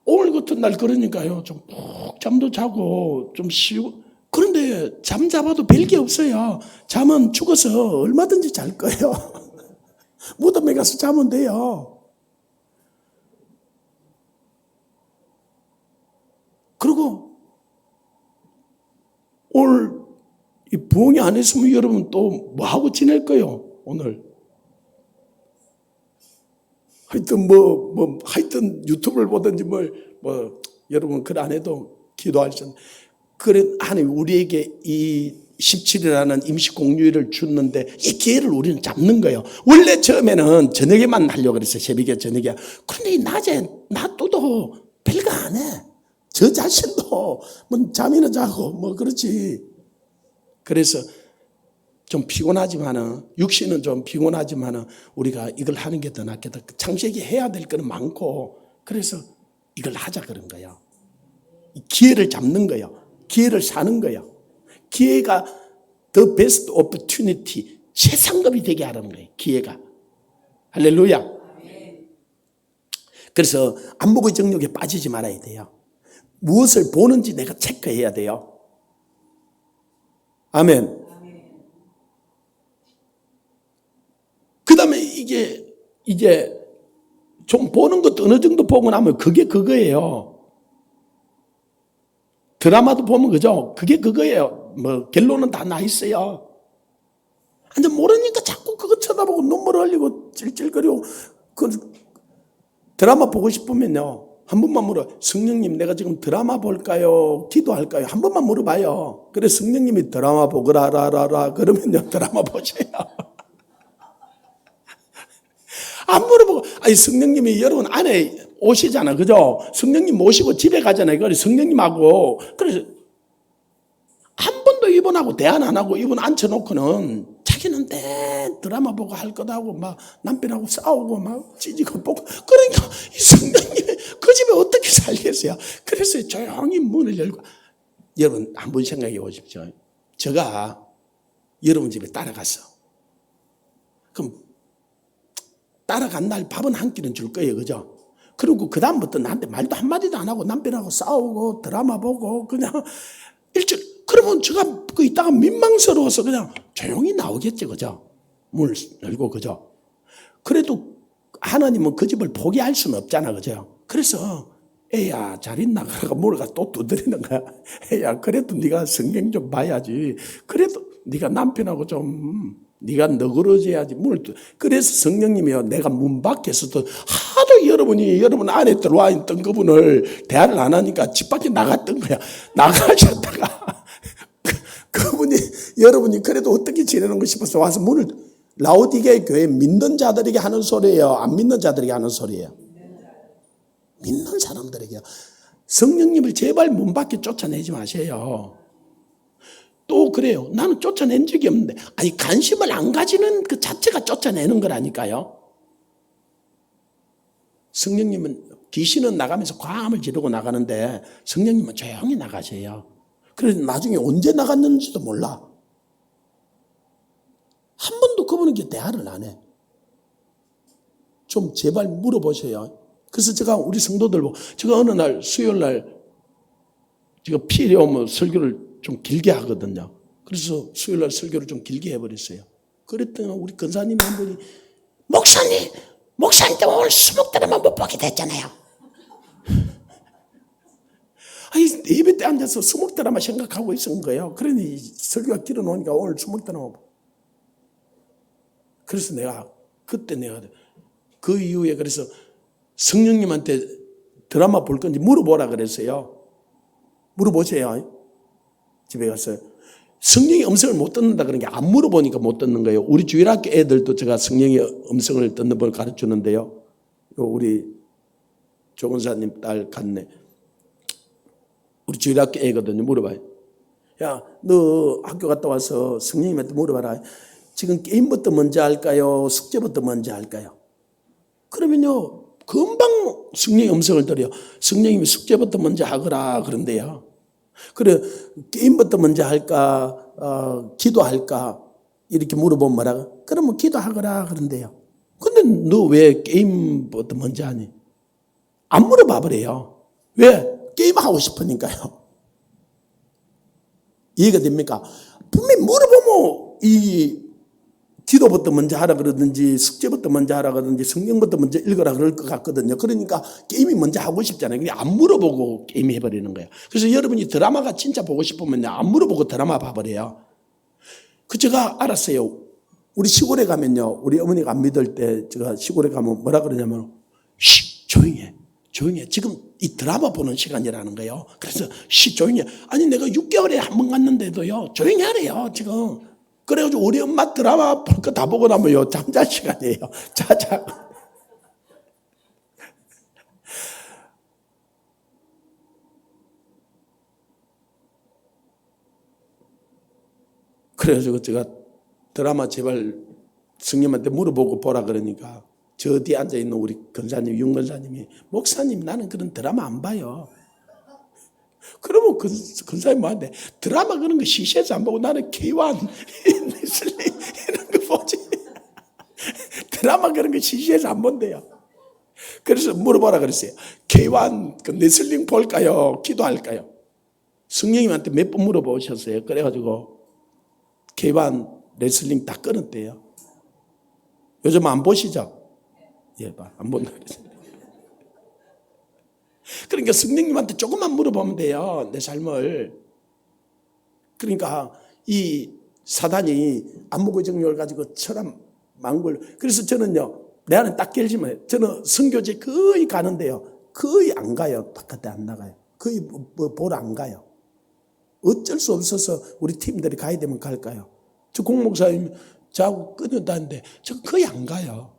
오늘 같은 날 그러니까요, 좀 푹 잠도 자고 좀 쉬고. 그런데 잠 잡아도 별게 없어요. 잠은 죽어서 얼마든지 잘 거예요. 무덤에 가서 자면 돼요. 그리고 오늘 이 부흥이 안 했으면 여러분 또 뭐 하고 지낼 거예요, 오늘? 하여튼 하여튼 유튜브를 보든지 여러분 그래 안 해도 기도할 수 있는. 그래 하나님 우리에게 이 17일이라는 임시 공휴일을 줬는데 이 기회를 우리는 잡는 거예요. 원래 처음에는 저녁에만 하려고 그랬어요. 새벽에 저녁에. 그런데 이 낮에 놔둬도 별거 안 해. 저 자신도 뭐 잠이나 자고 뭐 그렇지. 그래서 좀 피곤하지만은, 육신은 좀 피곤하지만은 우리가 이걸 하는 게 더 낫겠다. 창세기 해야 될 거는 많고, 그래서 이걸 하자 그런 거야. 기회를 잡는 거야. 기회를 사는 거야. 기회가 the best opportunity, 최상급이 되게 하라는 거예요. 기회가. 할렐루야. 그래서 안목의 정욕에 빠지지 말아야 돼요. 무엇을 보는지 내가 체크해야 돼요. 아멘. 그 다음에 이제 좀 보는 것도 어느 정도 보고 나면 그게 그거예요. 드라마도 보면 그죠? 그게 그거예요. 뭐 결론은 다 나 있어요. 완전 모르니까 자꾸 그거 쳐다보고 눈물 흘리고 찔찔거리고. 그 드라마 보고 싶으면요, 한 번만 물어. 성령님, 내가 지금 드라마 볼까요? 기도할까요? 한 번만 물어봐요. 그래 성령님이 드라마 보거라라라 그러면요, 드라마 보세요. 안 물어보고, 아니 성령님이 여러분 안에 오시잖아, 그죠? 성령님 모시고 집에 가잖아요. 그래 성령님하고, 그래서 한 번도 이분하고 대화 안 하고 이분 앉혀놓고는 자기는 드라마 보고 할 거다고 막 남편하고 싸우고 막 찌지고 보고. 그러니까 이 성령님이 그 집에 어떻게 살겠어요? 그래서 조용히 문을 열고. 여러분 한번 생각해 보십시오. 제가 여러분 집에 따라갔어. 그럼 따라간 날 밥은 한 끼는 줄 거예요, 그죠? 그리고 그 다음부터 나한테 말도 한마디도 안 하고 남편하고 싸우고 드라마 보고 그냥 일주일. 그러면 제가 그 있다가 민망스러워서 그냥 조용히 나오겠지, 그죠? 문을 열고, 그죠? 그래도 하나님은 그 집을 포기할 수는 없잖아, 그죠? 그래서 애야 잘 있나? 그러가 뭐가 또 두드리는 거야. 애야 그래도 네가 성경 좀 봐야지. 그래도 네가 남편하고 좀 네가 너그러져야지. 그래서 성령님이요, 내가 문 밖에서도 하도 여러분 안에 들어와 있던 그분을 대화를 안 하니까 집 밖에 나갔던 거야. 나가셨다가 그분이 여러분이 그래도 어떻게 지내는 거 싶어서 와서 문을, 라오디게의 교회 믿는 자들에게 하는 소리예요, 안 믿는 자들에게 하는 소리예요? 믿는 사람들에게요. 성령님을 제발 문 밖에 쫓아내지 마세요. 또 그래요. 나는 쫓아낸 적이 없는데, 아니 관심을 안 가지는 그 자체가 쫓아내는 거라니까요. 성령님은, 귀신은 나가면서 과음을 지르고 나가는데 성령님은 조용히 나가세요. 그래서 나중에 언제 나갔는지도 몰라. 한 번도 그분에게 대화를 안 해. 좀 제발 물어보세요. 그래서 제가 우리 성도들 보고, 제가 어느 날 수요일 날 제가 필요 오면 설교를 좀 길게 하거든요. 그래서 수요일 날 설교를 좀 길게 해버렸어요. 그랬더니 우리 권사님이 한 분이, 목사님 때문에 오늘 수목대로만 못 보게 됐잖아요. 아니 예배 때 앉아서 수목대로만 생각하고 있은 거예요. 그러니 설교가 길어놓으니까 오늘 수목대로만. 그래서 그때 내가 그 이후에 그래서 성령님한테 드라마 볼 건지 물어보라 그랬어요. 물어보세요. 집에 가서. 성령의 음성을 못 듣는다 그런 게 안 물어보니까 못 듣는 거예요. 우리 주일학교 애들도 제가 성령의 음성을 듣는 걸 가르치는데요. 우리 조건사님 딸 갔네. 우리 주일학교 애거든요. 물어봐요. 야, 너 학교 갔다 와서 성령님한테 물어봐라. 지금 게임부터 먼저 할까요? 숙제부터 먼저 할까요? 그러면요, 금방 성령의 음성을 들어요. 성령님이 숙제부터 먼저 하거라 그런데요. 그래, 게임부터 먼저 할까, 기도할까, 이렇게 물어보면 뭐라고? 그러면 기도하거라 그런데요. 근데 너 왜 게임부터 먼저 하니? 안 물어봐 버려요. 왜? 게임하고 싶으니까요. 이해가 됩니까? 분명히 물어보면 이 기도부터 먼저 하라 그러든지 숙제부터 먼저 하라 그러든지 성경부터 먼저 읽어라 그럴 것 같거든요. 그러니까 게임이 먼저 하고 싶잖아요. 그냥 안 물어보고 게임 해버리는 거예요. 그래서 여러분이 드라마가 진짜 보고 싶으면 안 물어보고 드라마 봐버려요. 그 제가 알았어요. 우리 시골에 가면요, 우리 어머니가 안 믿을 때 제가 시골에 가면 뭐라 그러냐면, 조용히 해. 지금 이 드라마 보는 시간이라는 거예요. 그래서 조용히 해. 아니 내가 6개월에 한 번 갔는데도요, 조용히 하래요 지금. 그래가지고 우리 엄마 드라마 볼 거 다 보고 나면요, 잠잘 시간이에요. 자자. 그래가지고 제가 드라마 제발 성님한테 물어보고 보라 그러니까 저 뒤에 앉아있는 우리 권사님, 윤 권사님이 목사님 나는 그런 드라마 안 봐요. 그러면 권사님 뭐한대? 드라마 그런 거 시시해서 안 보고 나는 K1, 레슬링 이런 거 보지. 드라마 그런 거 시시해서 안 본대요. 그래서 물어보라 그랬어요. K1 그 레슬링 볼까요? 기도할까요? 성령님한테 몇 번 물어보셨어요. 그래가지고 K1 레슬링 다 끊었대요. 요즘 안 보시죠? 예, 안 본다 그랬어요. 그러니까 성령님한테 조금만 물어보면 돼요. 내 삶을. 그러니까 이 사단이 안목의 정욕을 가지고 철학 망굴. 그래서 저는요. 내 안에 딱 결심해요. 저는 선교지 거의 가는데요. 거의 안 가요. 바깥에 안 나가요. 거의 보러 안 가요. 어쩔 수 없어서 우리 팀들이 가야 되면 갈까요? 저 공목사님 저하고 끊었다는데 저 거의 안 가요.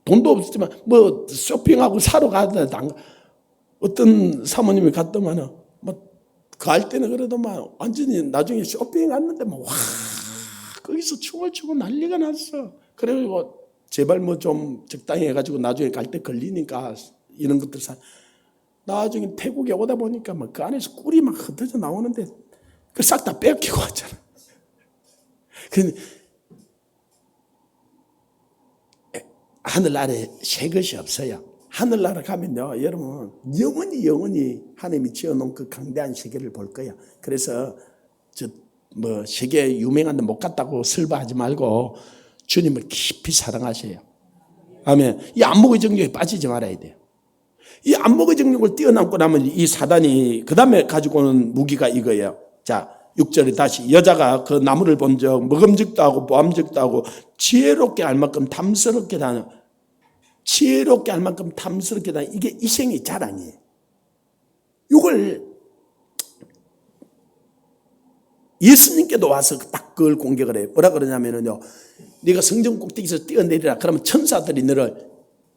돈도 없지만 뭐 쇼핑하고 사러 가더라도 안 가. 어떤 사모님이 갔더만은 뭐 갈 때는 그래도 막 완전히 나중에 쇼핑 갔는데 뭐 와 거기서 춤을 추고 난리가 났어. 그래가지고 제발 뭐 좀 적당히 해가지고 나중에 갈 때 걸리니까 이런 것들 나중에 태국에 오다 보니까 막 그 안에서 꿀이 막 흩어져 나오는데 그 싹 다 빼앗기고 왔잖아. 근데 하늘나라에 새 것이 없어요. 하늘나라 가면요, 여러분 영원히 하나님이 지어놓은 그 강대한 세계를 볼 거야. 그래서 뭐 세계 유명한데 못 갔다고 슬퍼하지 말고 주님을 깊이 사랑하세요. 아멘. 이 안목의 정욕에 빠지지 말아야 돼요. 이 안목의 정욕을 뛰어넘고 나면 이 사단이 그 다음에 가지고 오는 무기가 이거예요. 자, 6절에 다시 여자가 그 나무를 본 적 먹음직도 하고 보암직도 하고 지혜롭게 할 만큼 탐스럽게 다는 지혜롭게 할 만큼 탐스럽게 다는 이게 이생의 자랑이에요. 이걸 예수님께도 와서 딱 그걸 공격을 해요. 뭐라 그러냐면요. 네가 성전 꼭대기에서 뛰어내리라. 그러면 천사들이 너를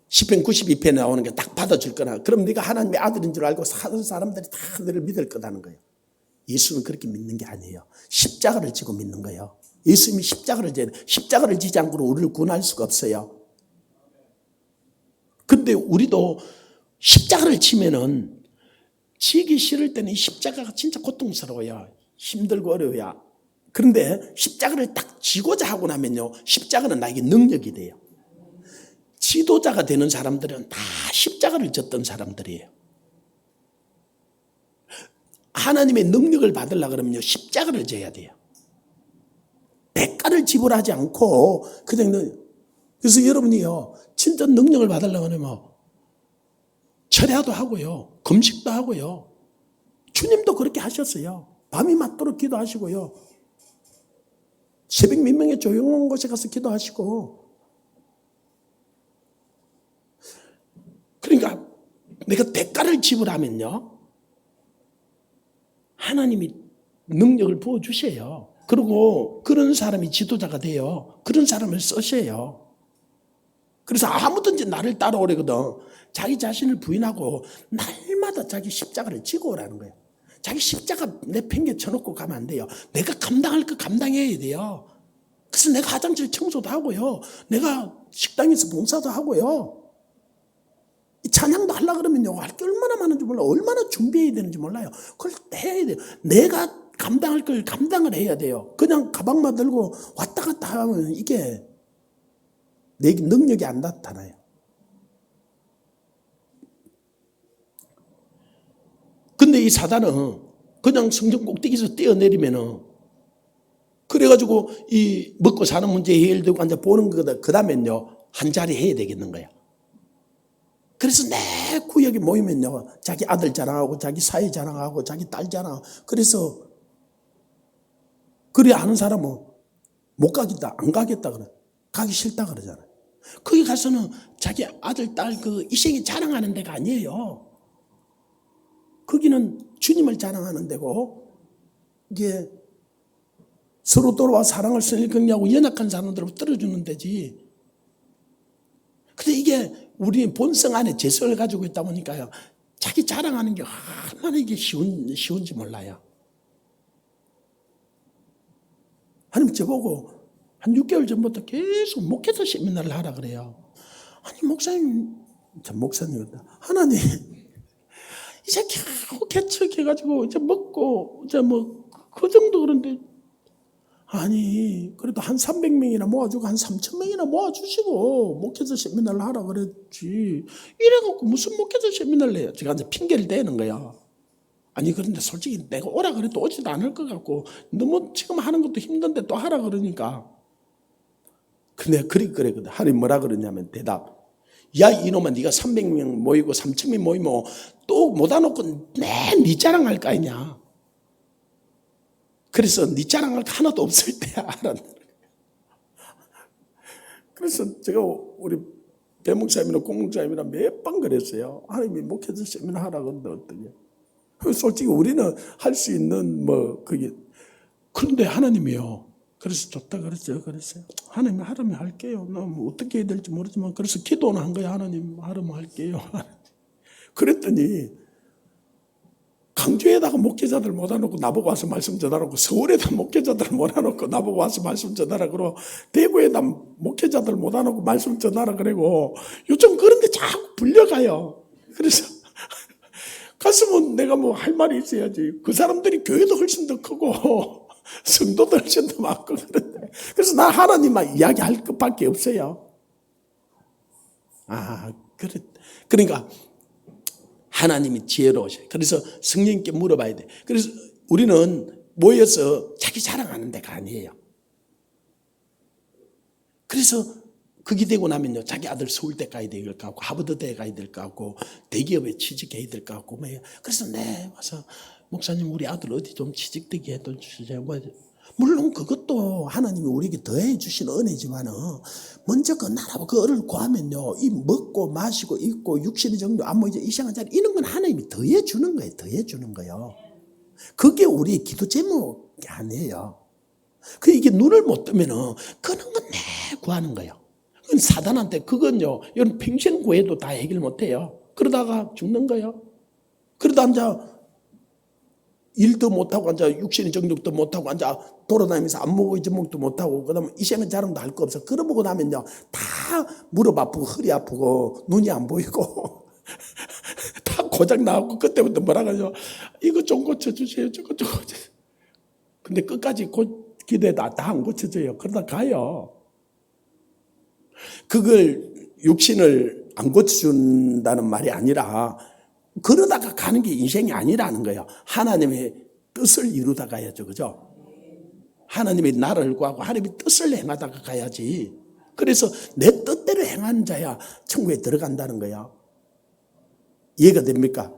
시편 92편에 나오는 게 딱 받아줄 거라. 그럼 네가 하나님의 아들인 줄 알고 사는 사람들이 다 너를 믿을 거라는 거예요. 예수는 그렇게 믿는 게 아니에요. 십자가를 지고 믿는 거예요. 예수님이 십자가를 지지 않고는 우리를 구원할 수가 없어요. 근데 우리도 십자가를 지면은 지기 싫을 때는 이 십자가가 진짜 고통스러워요. 힘들고 어려워요. 그런데 십자가를 딱 지고자 하고 나면요. 십자가는 나에게 능력이 돼요. 지도자가 되는 사람들은 다 십자가를 졌던 사람들이에요. 하나님의 능력을 받으려고 그러면요. 십자가를 져야 돼요. 대가를 지불하지 않고 그냥 그래서 여러분이요. 진짜 능력을 받으려고 하면 철야도 하고요. 금식도 하고요. 주님도 그렇게 하셨어요. 밤이 맞도록 기도하시고요. 새벽 민명에 조용한 곳에 가서 기도하시고. 그러니까 내가 대가를 지불하면요. 하나님이 능력을 부어주세요. 그리고 그런 사람이 지도자가 돼요. 그런 사람을 쓰세요. 그래서 아무든지 나를 따라오려거든. 자기 자신을 부인하고 날마다 자기 십자가를 지고 오라는 거예요. 자기 십자가 내팽개 쳐놓고 가면 안 돼요. 내가 감당할 거 감당해야 돼요. 그래서 내가 화장실 청소도 하고요. 내가 식당에서 봉사도 하고요. 찬양도 하려고 그러면요. 할 게 얼마나 많은지 몰라요. 얼마나 준비해야 되는지 몰라요. 그걸 해야 돼요. 내가 감당할 걸 감당을 해야 돼요. 그냥 가방만 들고 왔다 갔다 하면 이게 내 능력이 안 나타나요. 근데 이 사단은 그냥 성전 꼭대기에서 뛰어내리면은 그래가지고 이 먹고 사는 문제 해결되고 앉아 보는 거다. 그 다음엔요. 한 자리 해야 되겠는 거야. 그래서 내 구역에 모이면요. 자기 아들 자랑하고 자기 사위 자랑하고 자기 딸 자랑하고 그래서 그래 아는 사람은 못 가겠다 안 가겠다 그래. 가기 싫다 그러잖아요. 거기 가서는 자기 아들 딸 그 이생이 자랑하는 데가 아니에요. 거기는 주님을 자랑하는 데고 이게 서로 돌아와 사랑을 선일경리하고 연약한 사람들을 떨어주는 데지. 근데 이게 우리 본성 안에 죄성을 가지고 있다 보니까요. 자기 자랑하는 게 얼마나 이게 쉬운지 몰라요. 하나님 저보고 한 6개월 전부터 계속 목회자 세미나를 하라 그래요. 아니 목사님, 저 목사님이다. 하나님 이제 겨우 개척해가지고 이제 먹고 이제 뭐 그 정도 그런데 아니 그래도 한 300명이나 모아주고 한 3,000명이나 모아주시고 목회자 세미나를 하라 그랬지. 이래갖고 무슨 목회자 세미나를 해요. 제가 이제 핑계를 대는 거야. 아니 그런데 솔직히 내가 오라 그래도 오지도 않을 것 같고 너무 지금 하는 것도 힘든데 또 하라 그러니까. 근데 그랬거든. 하나님 뭐라 그러냐면 대답. 야 이놈아 네가 300명 모이고 3,000명 모이면 또 못 와놓고 네 자랑할 거 아니냐. 그래서 네 자랑할 거 하나도 없을 때야. 그래서 제가 우리 배 목사님이나 공 목사님이나 몇 번 그랬어요. 하나님이 목회자 세미나 하라 그러는데 어떻게. 솔직히 우리는 할 수 있는 뭐 그게 그런데 하나님이요. 그래서 좋다 그랬어요. 하나님 하라면 할게요. 나 뭐 어떻게 해야 될지 모르지만 그래서 기도는 한 거야. 하나님 하라면 할게요. 그랬더니 강주에다가 목회자들 모아놓고 나보고 와서 말씀 전하라고 서울에다 목회자들 모아놓고 나보고 와서 말씀 전하라 그러고 대구에다 목회자들 모아놓고 말씀 전하라 그러고 요즘 그런데 자꾸 불려가요. 그래서 갔으면 내가 뭐 할 말이 있어야지. 그 사람들이 교회도 훨씬 더 크고 성도도 훨씬 더 많고 그런데 그래서 나 하나님만 이야기할 것밖에 없어요. 그러니까 하나님이 지혜로우셔요. 그래서 성령님께 물어봐야 돼. 그래서 우리는 모여서 자기 자랑하는 데가 아니에요. 그래서 그게 되고 나면요, 자기 아들 서울대 가야 될 것 같고, 하버드대 가야 될 것 같고, 대기업에 취직해야 될 것 같고, 그래서 와서, 목사님, 우리 아들 어디 좀 취직되게 해도 주세요. 물론 그것도 하나님이 우리에게 더해 주신 은혜지만은, 먼저 그 나라와 그 을을 구하면요, 이 먹고 마시고 입고 육신의 정도, 이제 이상한 자리, 이런 건 하나님이 더해 주는 거예요. 더해 주는 거예요. 그게 우리의 기도 제목이 아니에요. 이게 눈을 못 뜨면은, 그런 건 내 구하는 거예요. 사단한테 그건요, 여러분 평생 구해도 다 해결 못해요. 그러다가 죽는 거예요. 그러다 앉아 일도 못하고 앉아 육신의 정력도 못하고 앉아 돌아다니면서 안 먹고 잊어먹도 못하고 그다음에 이생은 자랑도 할 거 없어. 그러고 나면요 다 무릎 아프고 허리 아프고 눈이 안 보이고 다 고장 나고 그때부터 뭐라 그러죠. 이거 좀 고쳐주세요. 저거 좀 고쳐주세요. 근데 끝까지 기도해도 다 안 고쳐져요. 그러다 가요. 그걸 육신을 안 고쳐준다는 말이 아니라 그러다가 가는 게 인생이 아니라는 거예요. 하나님의 뜻을 이루다 가야죠. 그죠? 하나님의 나를 구하고 하나님의 뜻을 행하다가 가야지. 그래서 내 뜻대로 행하는 자야 천국에 들어간다는 거야. 이해가 됩니까?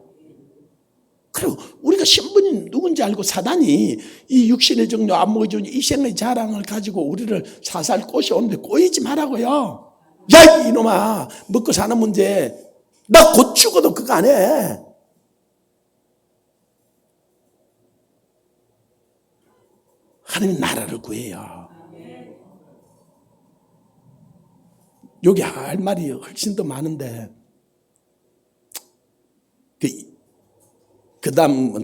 그리고 우리가 신분이 누군지 알고 사단이 이 육신의 정욕 안 먹어주니 이 생의 자랑을 가지고 우리를 살살 꼬셔오는데 꼬이지 말라고요. 야 이놈아 먹고 사는 문제 나 곧 죽어도 그거 안 해. 하나님 나라를 구해요. 여기 할 말이 훨씬 더 많은데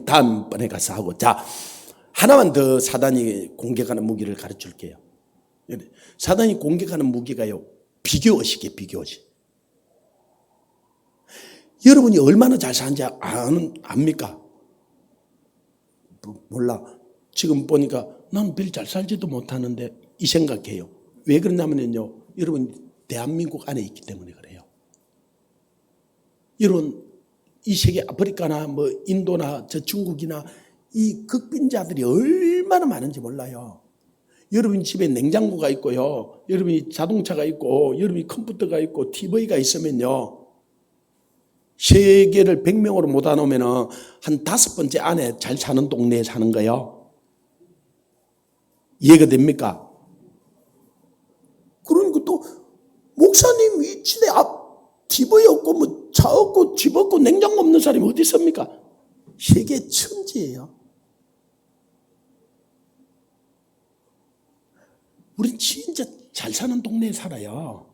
다음번에 가서 하고. 자, 하나만 더 사단이 공격하는 무기를 가르쳐 줄게요. 사단이 공격하는 무기가요, 비교의식이에요, 비교의식. 여러분이 얼마나 잘 사는지 압니까? 몰라. 지금 보니까 나는 별 잘 살지도 못하는데 이 생각해요. 왜 그러냐면요, 여러분 대한민국 안에 있기 때문에 그래요. 여러분 이 세계 아프리카나 뭐 인도나 저 중국이나 이 극빈자들이 얼마나 많은지 몰라요. 여러분 집에 냉장고가 있고요, 여러분이 자동차가 있고, 여러분이 컴퓨터가 있고, TV가 있으면요, 세계를 100명으로 모아놓으면 한 5번째 안에 잘 사는 동네에 사는 거예요. 이해가 됩니까? 그러니까 또 목사님 이 집에 TV 없고 뭐 차 없고 집 없고 냉장고 없는 사람이 어디 있습니까? 세계 천지예요. 우린 진짜 잘 사는 동네에 살아요.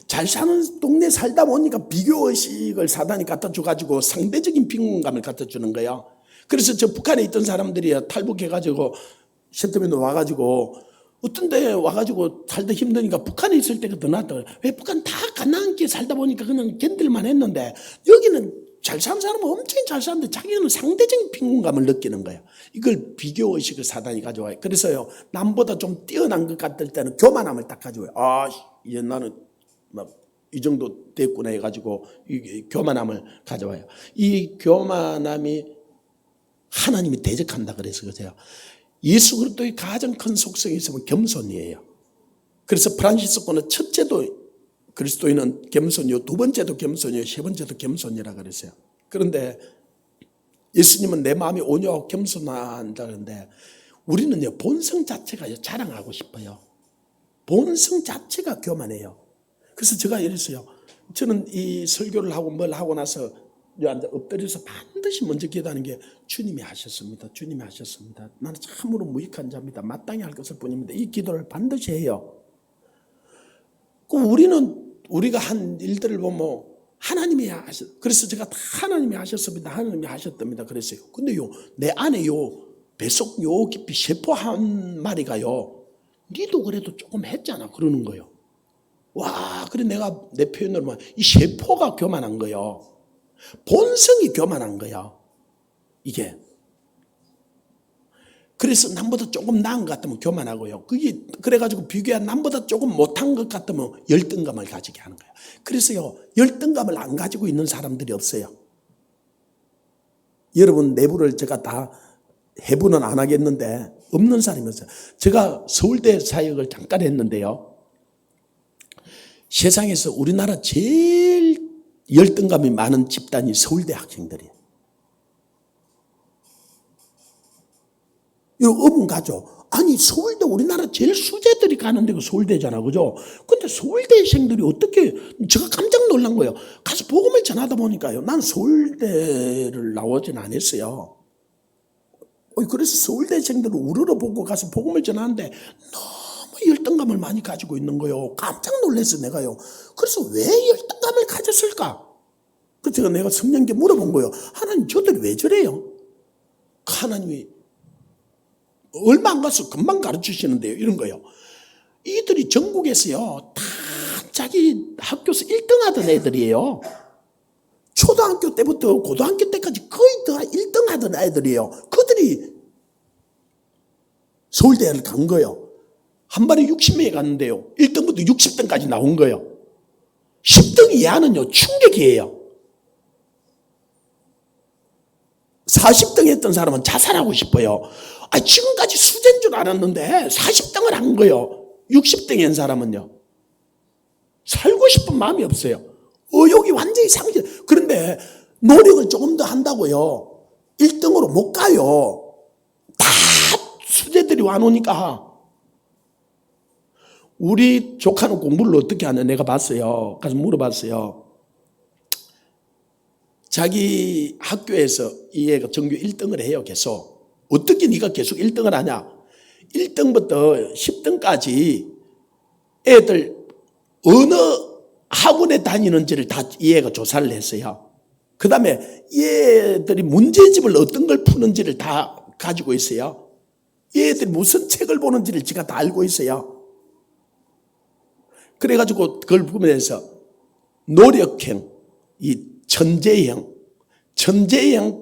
잘 사는 동네에 살다 보니까 비교의식을 사단이 갖다 줘가지고 상대적인 빈곤감을 갖다 주는 거예요. 그래서 저 북한에 있던 사람들이 탈북해가지고 세트맨 와가지고 어떤 데 와가지고 살다 힘드니까 북한에 있을 때가 더 낫다. 왜 북한 다 가난하게 살다 보니까 그냥 견딜만 했는데 여기는 잘 사는 사람은 엄청 잘 사는데 자기는 상대적인 빈곤감을 느끼는 거야. 이걸 비교의식을 사단이 가져와요. 그래서요, 남보다 좀 뛰어난 것 같을 때는 교만함을 딱 가져와요. 아, 이제 나는 막 이 정도 됐구나 해가지고 이 교만함을 가져와요. 이 교만함이 하나님이 대적한다 그래서 그래요. 예수 그리스도의 가장 큰 속성이 있으면 겸손이에요. 그래서 프란시스코는 첫째도 그리스도인은 겸손이요, 두 번째도 겸손이요, 세 번째도 겸손이라 그랬어요. 그런데 예수님은 내 마음이 온유하고 겸손한다 그러는데 우리는요, 본성 자체가 자랑하고 싶어요. 본성 자체가 교만해요. 그래서 제가 이랬어요. 저는 이 설교를 하고 뭘 하고 나서 앉아 엎드려서 반드시 먼저 기도하는 게 주님이 하셨습니다. 주님이 하셨습니다. 나는 참으로 무익한 자입니다. 마땅히 할 것을 뿐입니다. 이 기도를 반드시 해요. 우리가 한 일들을 보면 하나님이 하셨. 그래서 제가 다 하나님이 하셨습니다. 하나님이 하셨답니다. 그랬어요. 근데요, 내 안에요, 뱃속 요 깊이 세포 한 마리가요, 니도 그래도 조금 했잖아. 그러는 거예요. 와, 그래 내가 내 표현으로 말하면 이 세포가 교만한 거예요. 본성이 교만한 거야. 이게. 그래서 남보다 조금 나은 것 같으면 교만하고요. 그게 그래가지고 비교한 남보다 조금 못한 것 같으면 열등감을 가지게 하는 거예요. 그래서요, 열등감을 안 가지고 있는 사람들이 없어요. 여러분 내부를 제가 다 해부는 안 하겠는데 없는 사람이 없어요. 제가 서울대 사역을 잠깐 했는데요. 세상에서 우리나라 제일 열등감이 많은 집단이 서울대 학생들이에요. 이거 의문 가죠. 아니 서울대 우리나라 제일 수재들이 가는 데가 서울대잖아, 그죠? 근데 서울대생들이 어떻게, 제가 깜짝 놀란 거예요. 가서 복음을 전하다 보니까요, 난 서울대를 나오진 않았어요. 그래서 서울대생들을 우러러 보고 가서 복음을 전하는데 너무 열등감을 많이 가지고 있는 거예요. 깜짝 놀랐어요, 내가요. 그래서 왜 열등감을 가졌을까? 그래서 내가 성령께 물어본 거예요. 하나님, 저들이 왜 저래요? 하나님이 얼마 안 가서 금방 가르치시는데요, 이런 거예요. 이들이 전국에서요, 다 자기 학교에서 1등 하던 애들이에요. 초등학교 때부터 고등학교 때까지 거의 다 1등 하던 애들이에요. 그들이 서울대를 간 거예요. 한 발에 60명이 갔는데요, 1등부터 60등까지 나온 거예요. 10등 이하는요, 충격이에요. 40등 했던 사람은 자살하고 싶어요. 지금까지 수재인 줄 알았는데 40등을 한 거예요. 60등인 한 사람은요, 살고 싶은 마음이 없어요. 의욕이 완전히 상실. 그런데 노력을 조금 더 한다고요, 1등으로 못 가요. 다 수재들이 와놓으니까. 우리 조카는 공부를 어떻게 하냐 내가 봤어요. 가서 물어봤어요. 자기 학교에서 이 애가 전교 1등을 해요, 계속. 어떻게 네가 계속 1등을 하냐? 1등부터 10등까지 애들 어느 학원에 다니는지를 다 이 애가 조사를 했어요. 그 다음에 얘들이 문제집을 어떤 걸 푸는지를 다 가지고 있어요. 얘들이 무슨 책을 보는지를 제가 다 알고 있어요. 그래가지고 그걸 보면서 노력형, 이 천재형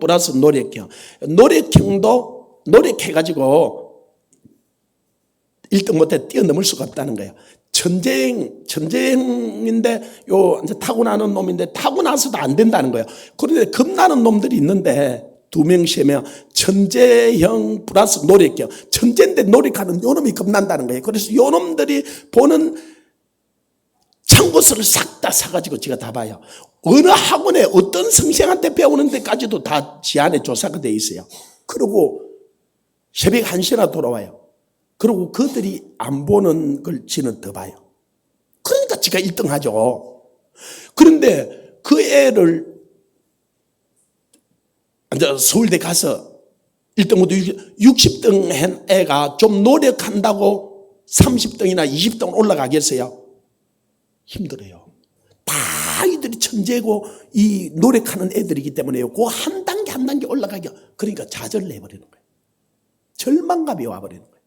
플러스 노력형. 노력형도 노력해가지고 1등 못해 뛰어넘을 수가 없다는 거예요. 천재형인데 이제 타고나는 놈인데 타고나서도 안 된다는 거예요. 그런데 겁나는 놈들이 있는데 2명, 3명, 천재형 플러스 노력형. 천재인데 노력하는 요 놈이 겁난다는 거예요. 그래서 요 놈들이 보는 참고서를 싹 다 사가지고 제가 다 봐요. 어느 학원에 어떤 선생한테 배우는 데까지도 다 지 안에 조사가 돼 있어요. 그리고 새벽 1시나 돌아와요. 그리고 그들이 안 보는 걸 지는 더 봐요. 그러니까 지가 1등 하죠. 그런데 그 애를 서울대 가서 1등부터 60등 한 애가 좀 노력한다고 30등이나 20등 올라가겠어요? 힘들어요. 다 이들이 천재고 이 노력하는 애들이기 때문에요. 그 한 단계 한 단계 올라가기, 그러니까 좌절을 해버리는 거예요. 절망감이 와버리는 거예요.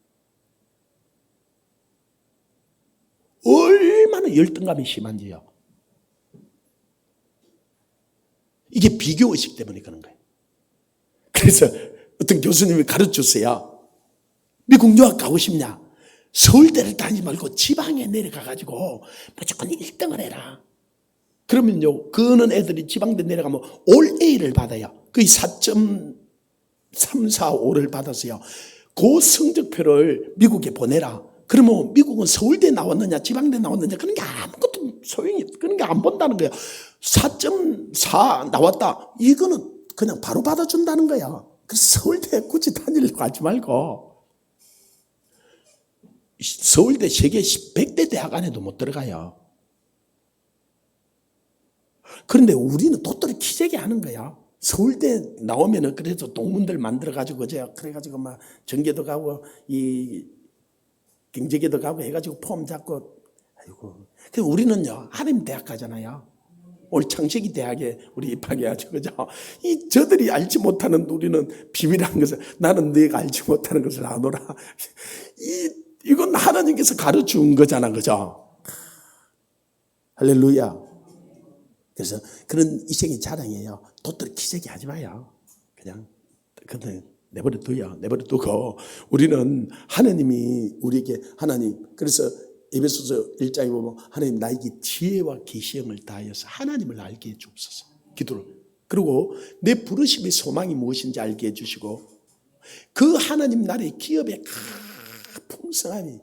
얼마나 열등감이 심한지요. 이게 비교의식 때문에 그런 거예요. 그래서 어떤 교수님이 가르쳐주세요. 미국 유학 가고 싶냐? 서울대를 다니지 말고 지방에 내려가가지고 무조건 1등을 해라. 그러면요, 그는 애들이 지방대 내려가면 올 A를 받아요. 거의 4.345를 받았어요. 그 성적표를 미국에 보내라. 그러면 미국은 서울대 나왔느냐 지방대 나왔느냐 그런 게 아무것도 소용이, 그런 게 안 본다는 거예요. 4.4 나왔다. 이거는 그냥 바로 받아준다는 거야. 그래서 서울대 굳이 다니려고 하지 말고, 서울대 세계 100대 대학 안에도 못 들어가요. 그런데 우리는 도토리 기재기 하는 거야. 서울대 나오면은 그래서 동문들 만들어가지고, 그래가지고 막 전개도 가고, 이 경제계도 가고 해가지고 폼 잡고, 아이고. 그래서 우리는요, 하나님 대학 가잖아요. 올 창세기 대학에 우리 입학해가지고, 그죠? 저들이 알지 못하는 우리는 비밀한 것을, 나는 너희가 알지 못하는 것을 아노라. 이건 하나님께서 가르쳐 준 거잖아, 그죠? 할렐루야. 그래서 그런 이생의 자랑이에요. 도토리 기재기 하지 마요. 그냥 내버려 둬요. 내버려 두고 우리는 하나님이 우리에게 그래서 에베소서 1장에 보면 하나님 나에게 지혜와 계시형을 다하여서 하나님을 알게 해 주옵소서. 기도를. 그리고 내 부르심의 소망이 무엇인지 알게 해 주시고, 그 하나님 나라의 기업의 풍성함이,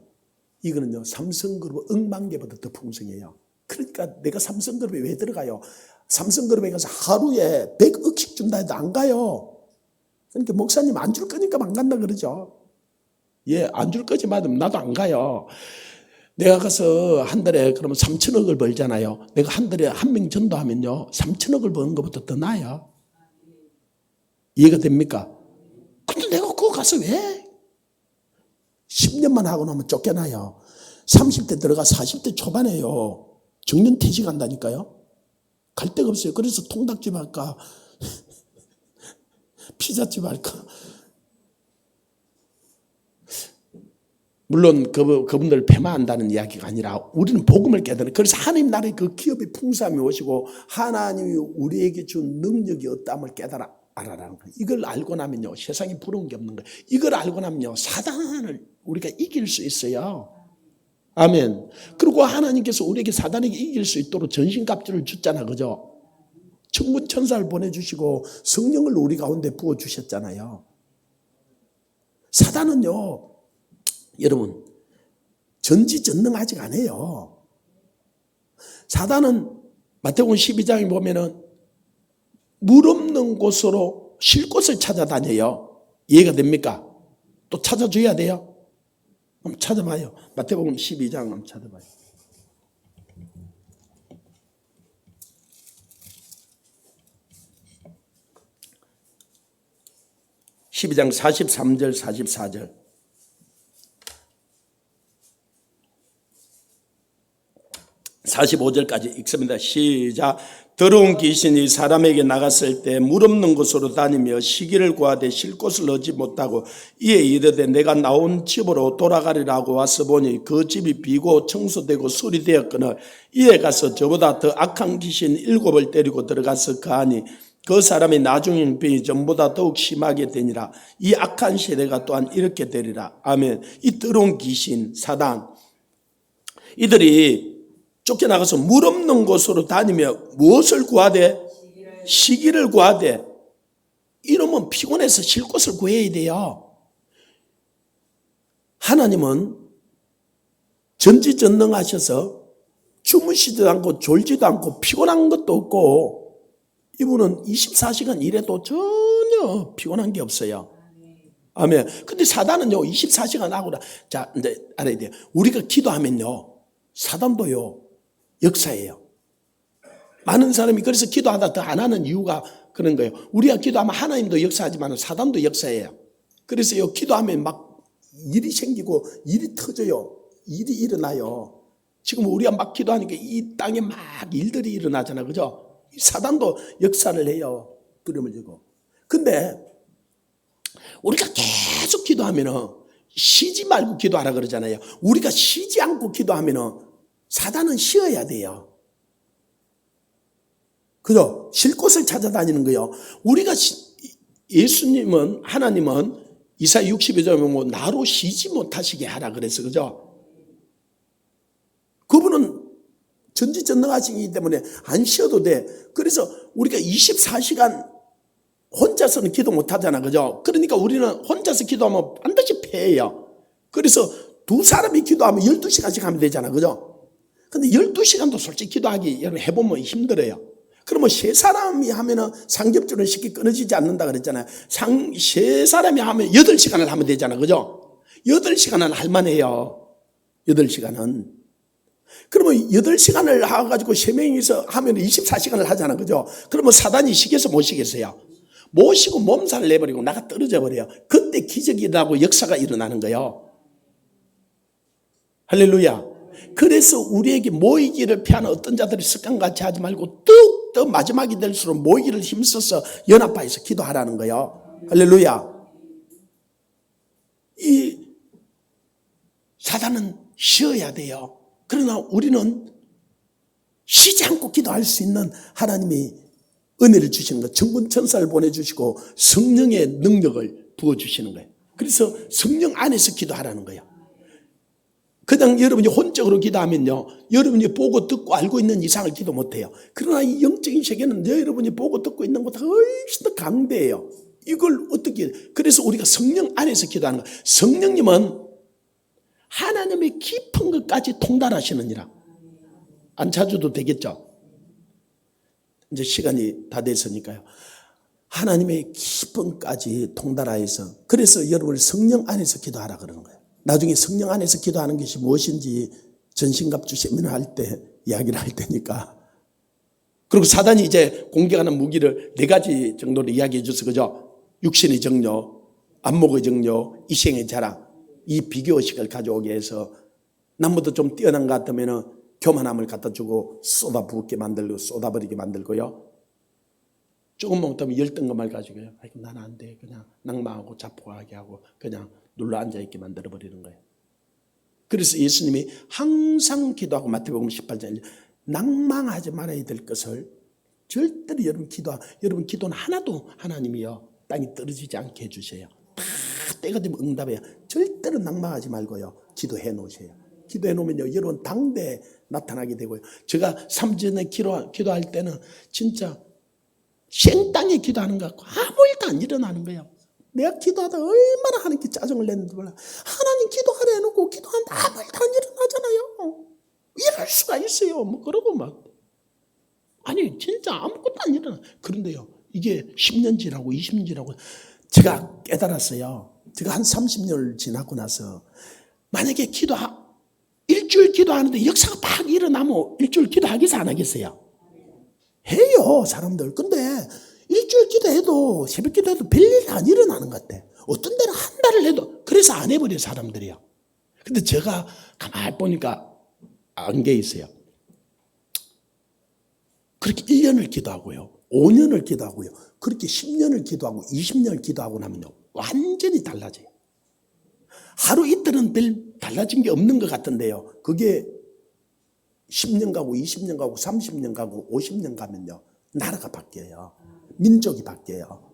이거는요 삼성그룹 억만개보다 더 풍성해요. 그러니까 내가 삼성그룹에 왜 들어가요? 삼성그룹에 가서 하루에 100억씩 준다 해도 안 가요. 그러니까 목사님 안 줄 거니까 안 간다 그러죠. 예, 안 줄 거지 맞으면 나도 안 가요. 내가 가서 한 달에 그러면 3천억을 벌잖아요. 내가 한 달에 한 명 전도하면요 3천억을 버는 것보다 더 나아요. 이해가 됩니까? 근데 내가 그거 가서 왜? 10년만 하고 나면 쫓겨나요. 30대 들어가 40대 초반에요. 정년퇴직 한다니까요. 갈 데가 없어요. 그래서 통닭집 할까? 피자집 할까? 물론 그분들 폐마한다는 이야기가 아니라 우리는 복음을 깨닫는, 그래서 하나님 나라의 그 기업의 풍성함이 오시고 하나님이 우리에게 준 능력이 어떠함을 깨달아 알아라는 거예요. 이걸 알고 나면요 세상에 부러운 게 없는 거예요. 이걸 알고 나면요 사단을 우리가 이길 수 있어요. 아멘. 그리고 하나님께서 우리에게 사단에게 이길 수 있도록 전신갑주를 줬잖아, 그죠? 천군 천사를 보내주시고 성령을 우리 가운데 부어주셨잖아요. 사단은요, 여러분, 전지전능하지 않아요. 사단은 마태복음 12장에 보면은 물 없는 곳으로 쉴 곳을 찾아다녀요. 이해가 됩니까? 또 찾아줘야 돼요. 한번 찾아봐요. 마태복음 12장 한번 찾아봐요. (12장) 43절 44절. 45절까지 읽습니다. 시작. 더러운 귀신이 사람에게 나갔을 때 물 없는 곳으로 다니며 쉬기를 구하되 쉴 곳을 얻지 못하고 이에 이르되 내가 나온 집으로 돌아가리라고 와서 보니 그 집이 비고 청소되고 수리되었거늘 이에 가서 저보다 더 악한 귀신 7을 데리고 들어가서 가하니 그 사람이 나중에 병이 전보다 더욱 심하게 되니라. 이 악한 세대가 또한 이렇게 되리라. 아멘. 이 더러운 귀신 사단, 이들이 쫓겨나가서 물 없는 곳으로 다니며 무엇을 구하되? 쉬기를 구하되. 이러면 피곤해서 쉴 곳을 구해야 돼요. 하나님은 전지전능하셔서 주무시지도 않고 졸지도 않고 피곤한 것도 없고, 이분은 24시간 일해도 전혀 피곤한 게 없어요. 아멘. 근데 사단은요 24시간 하고라. 자, 이제 알아야 돼요. 우리가 기도하면요 사단도요 역사예요. 많은 사람이 그래서 기도하다 더 안 하는 이유가 그런 거예요. 우리가 기도하면 하나님도 역사하지만 사단도 역사예요. 그래서요 기도하면 막 일이 생기고 일이 터져요. 일이 일어나요. 지금 우리가 막 기도하니까 이 땅에 막 일들이 일어나잖아요. 그죠? 사단도 역사를 해요. 그림을 지고. 근데 우리가 계속 기도하면은 쉬지 말고 기도하라 그러잖아요. 우리가 쉬지 않고 기도하면은 사단은 쉬어야 돼요. 그죠? 쉴 곳을 찾아다니는 거예요. 우리가 예수님은, 하나님은 이사야 62절에 뭐 나로 쉬지 못하시게 하라 그래서, 그죠? 그분은 전지전능하시기 때문에 안 쉬어도 돼. 그래서 우리가 24시간 혼자서는 기도 못하잖아, 그죠? 그러니까 우리는 혼자서 기도하면 반드시 패해요. 그래서 두 사람이 기도하면 12시간씩 하면 되잖아, 그죠? 근데 12시간도 솔직히 기도하기 여러분 해보면 힘들어요. 그러면 세 사람이 하면은 삼겹줄은 쉽게 끊어지지 않는다 그랬잖아요. 세 사람이 하면 8시간을 하면 되잖아, 그죠? 8시간은 할만해요. 8시간은. 그러면 8시간을 해가지고 3명이서 하면 24시간을 하잖아, 그죠? 그러면 사단이 쉬겠어, 못 쉬겠어요? 못 쉬고 몸살을 내버리고 나가 떨어져 버려요. 그때 기적이 일어나고 역사가 일어나는 거예요. 할렐루야. 그래서 우리에게 모이기를 피하는 어떤 자들이 습관같이 하지 말고 더 마지막이 될수록 모이기를 힘써서 연합하여서 기도하라는 거예요. 할렐루야. 이 사단은 쉬어야 돼요. 그러나 우리는 쉬지 않고 기도할 수 있는 하나님이 은혜를 주시는 거예요. 천군 천사를 보내주시고 성령의 능력을 부어주시는 거예요. 그래서 성령 안에서 기도하라는 거예요. 그냥 여러분이 혼적으로 기도하면요, 여러분이 보고 듣고 알고 있는 이상을 기도 못해요. 그러나 이 영적인 세계는 여러분이 보고 듣고 있는 것보다 훨씬 더 강대해요. 이걸 어떻게, 그래서 우리가 성령 안에서 기도하는 거예요. 성령님은 하나님의 깊은 것까지 통달하시느니라. 안 찾아도 되겠죠? 이제 시간이 다 됐으니까요. 하나님의 깊은 것까지 통달하여서, 그래서 여러분을 성령 안에서 기도하라 그러는 거예요. 나중에 성령 안에서 기도하는 것이 무엇인지 전신갑주 세미나 할 때 이야기를 할 테니까. 그리고 사단이 이제 공격하는 무기를 4가지 정도로 이야기해 줬어, 그죠? 육신의 정욕, 안목의 정욕, 이생의 자랑, 이 비교의식을 가져오게 해서 남보다 좀 뛰어난 것 같으면 교만함을 갖다 주고 쏟아붓게 만들고 쏟아버리게 만들고요. 조금만 못하면 열등감을 가지고요. 아이고, 나는 안 돼. 그냥 낭망하고 자포하게 하고 그냥 눌러 앉아있게 만들어버리는 거예요. 그래서 예수님이 항상 기도하고 마태복음 18장 낭망하지 말아야 될 것을 절대로 여러분 기도는 하나도 하나님이요 땅이 떨어지지 않게 해주세요. 다 때가 되면 응답해요. 절대로 낭망하지 말고요 기도해 놓으세요. 기도해 놓으면요 여러분 당대에 나타나게 되고요. 제가 3전에 기도할 때는 진짜 생땅에 기도하는 것 같고 아무 일도 안 일어나는 거예요. 내가 기도하다 얼마나 하나님께 짜증을 냈는지 몰라. 하나님 기도하라 해놓고 기도하는데 아무 일도 안 일어나잖아요. 이럴 수가 있어요. 뭐 그러고 막. 아니 진짜 아무것도 안 일어나. 그런데요 이게 10년 지나고 20년 지나고 제가 깨달았어요. 제가 한 30년을 지나고 나서 만약에 일주일 기도하는데 역사가 막 일어나면 일주일 기도하겠어 안 하겠어요? 해요 사람들. 근데 일주일 기도해도 새벽 기도해도 별일이 안 일어나는 것 같아. 어떤 데는 한 달을 해도. 그래서 안 해버려요 사람들이요. 근데 제가 가만히 보니까 안개 있어요. 그렇게 1년을 기도하고요 5년을 기도하고요 그렇게 10년을 기도하고 20년을 기도하고 나면요 완전히 달라져요. 하루 이틀은 별 달라진 게 없는 것 같은데요 그게 10년 가고 20년 가고 30년 가고 50년 가면요 나라가 바뀌어요. 민족이 바뀌어요.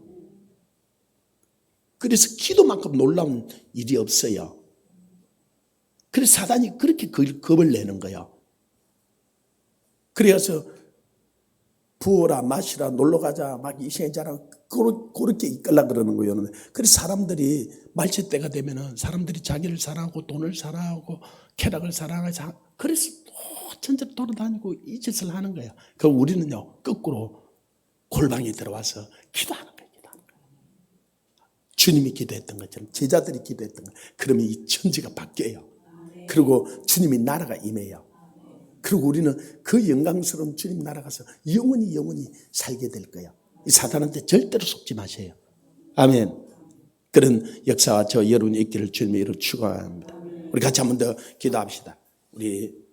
그래서 기도만큼 놀라운 일이 없어요. 그래서 사단이 그렇게 겁을 내는 거예요. 그래서 부어라 마시라 놀러가자 막 이생의 자랑 그렇게 이끌라 그러는 거예요. 그래서 사람들이 말체 때가 되면은 사람들이 자기를 사랑하고 돈을 사랑하고 쾌락을 사랑하고 그래서 전체로 돌아다니고 이 짓을 하는 거예요. 그럼 우리는요 거꾸로 골방에 들어와서 기도하는 거예요. 주님이 기도했던 것처럼 제자들이 기도했던 것. 그러면 이 천지가 바뀌어요. 그리고 주님의 나라가 임해요. 그리고 우리는 그 영광스러운 주님 나라가서 영원히 살게 될 거예요. 이 사단한테 절대로 속지 마세요. 아멘. 그런 역사와 저 여러분이 있기를 주님의 이름으로 축원합니다. 우리 같이 한 번 더 기도합시다. 우리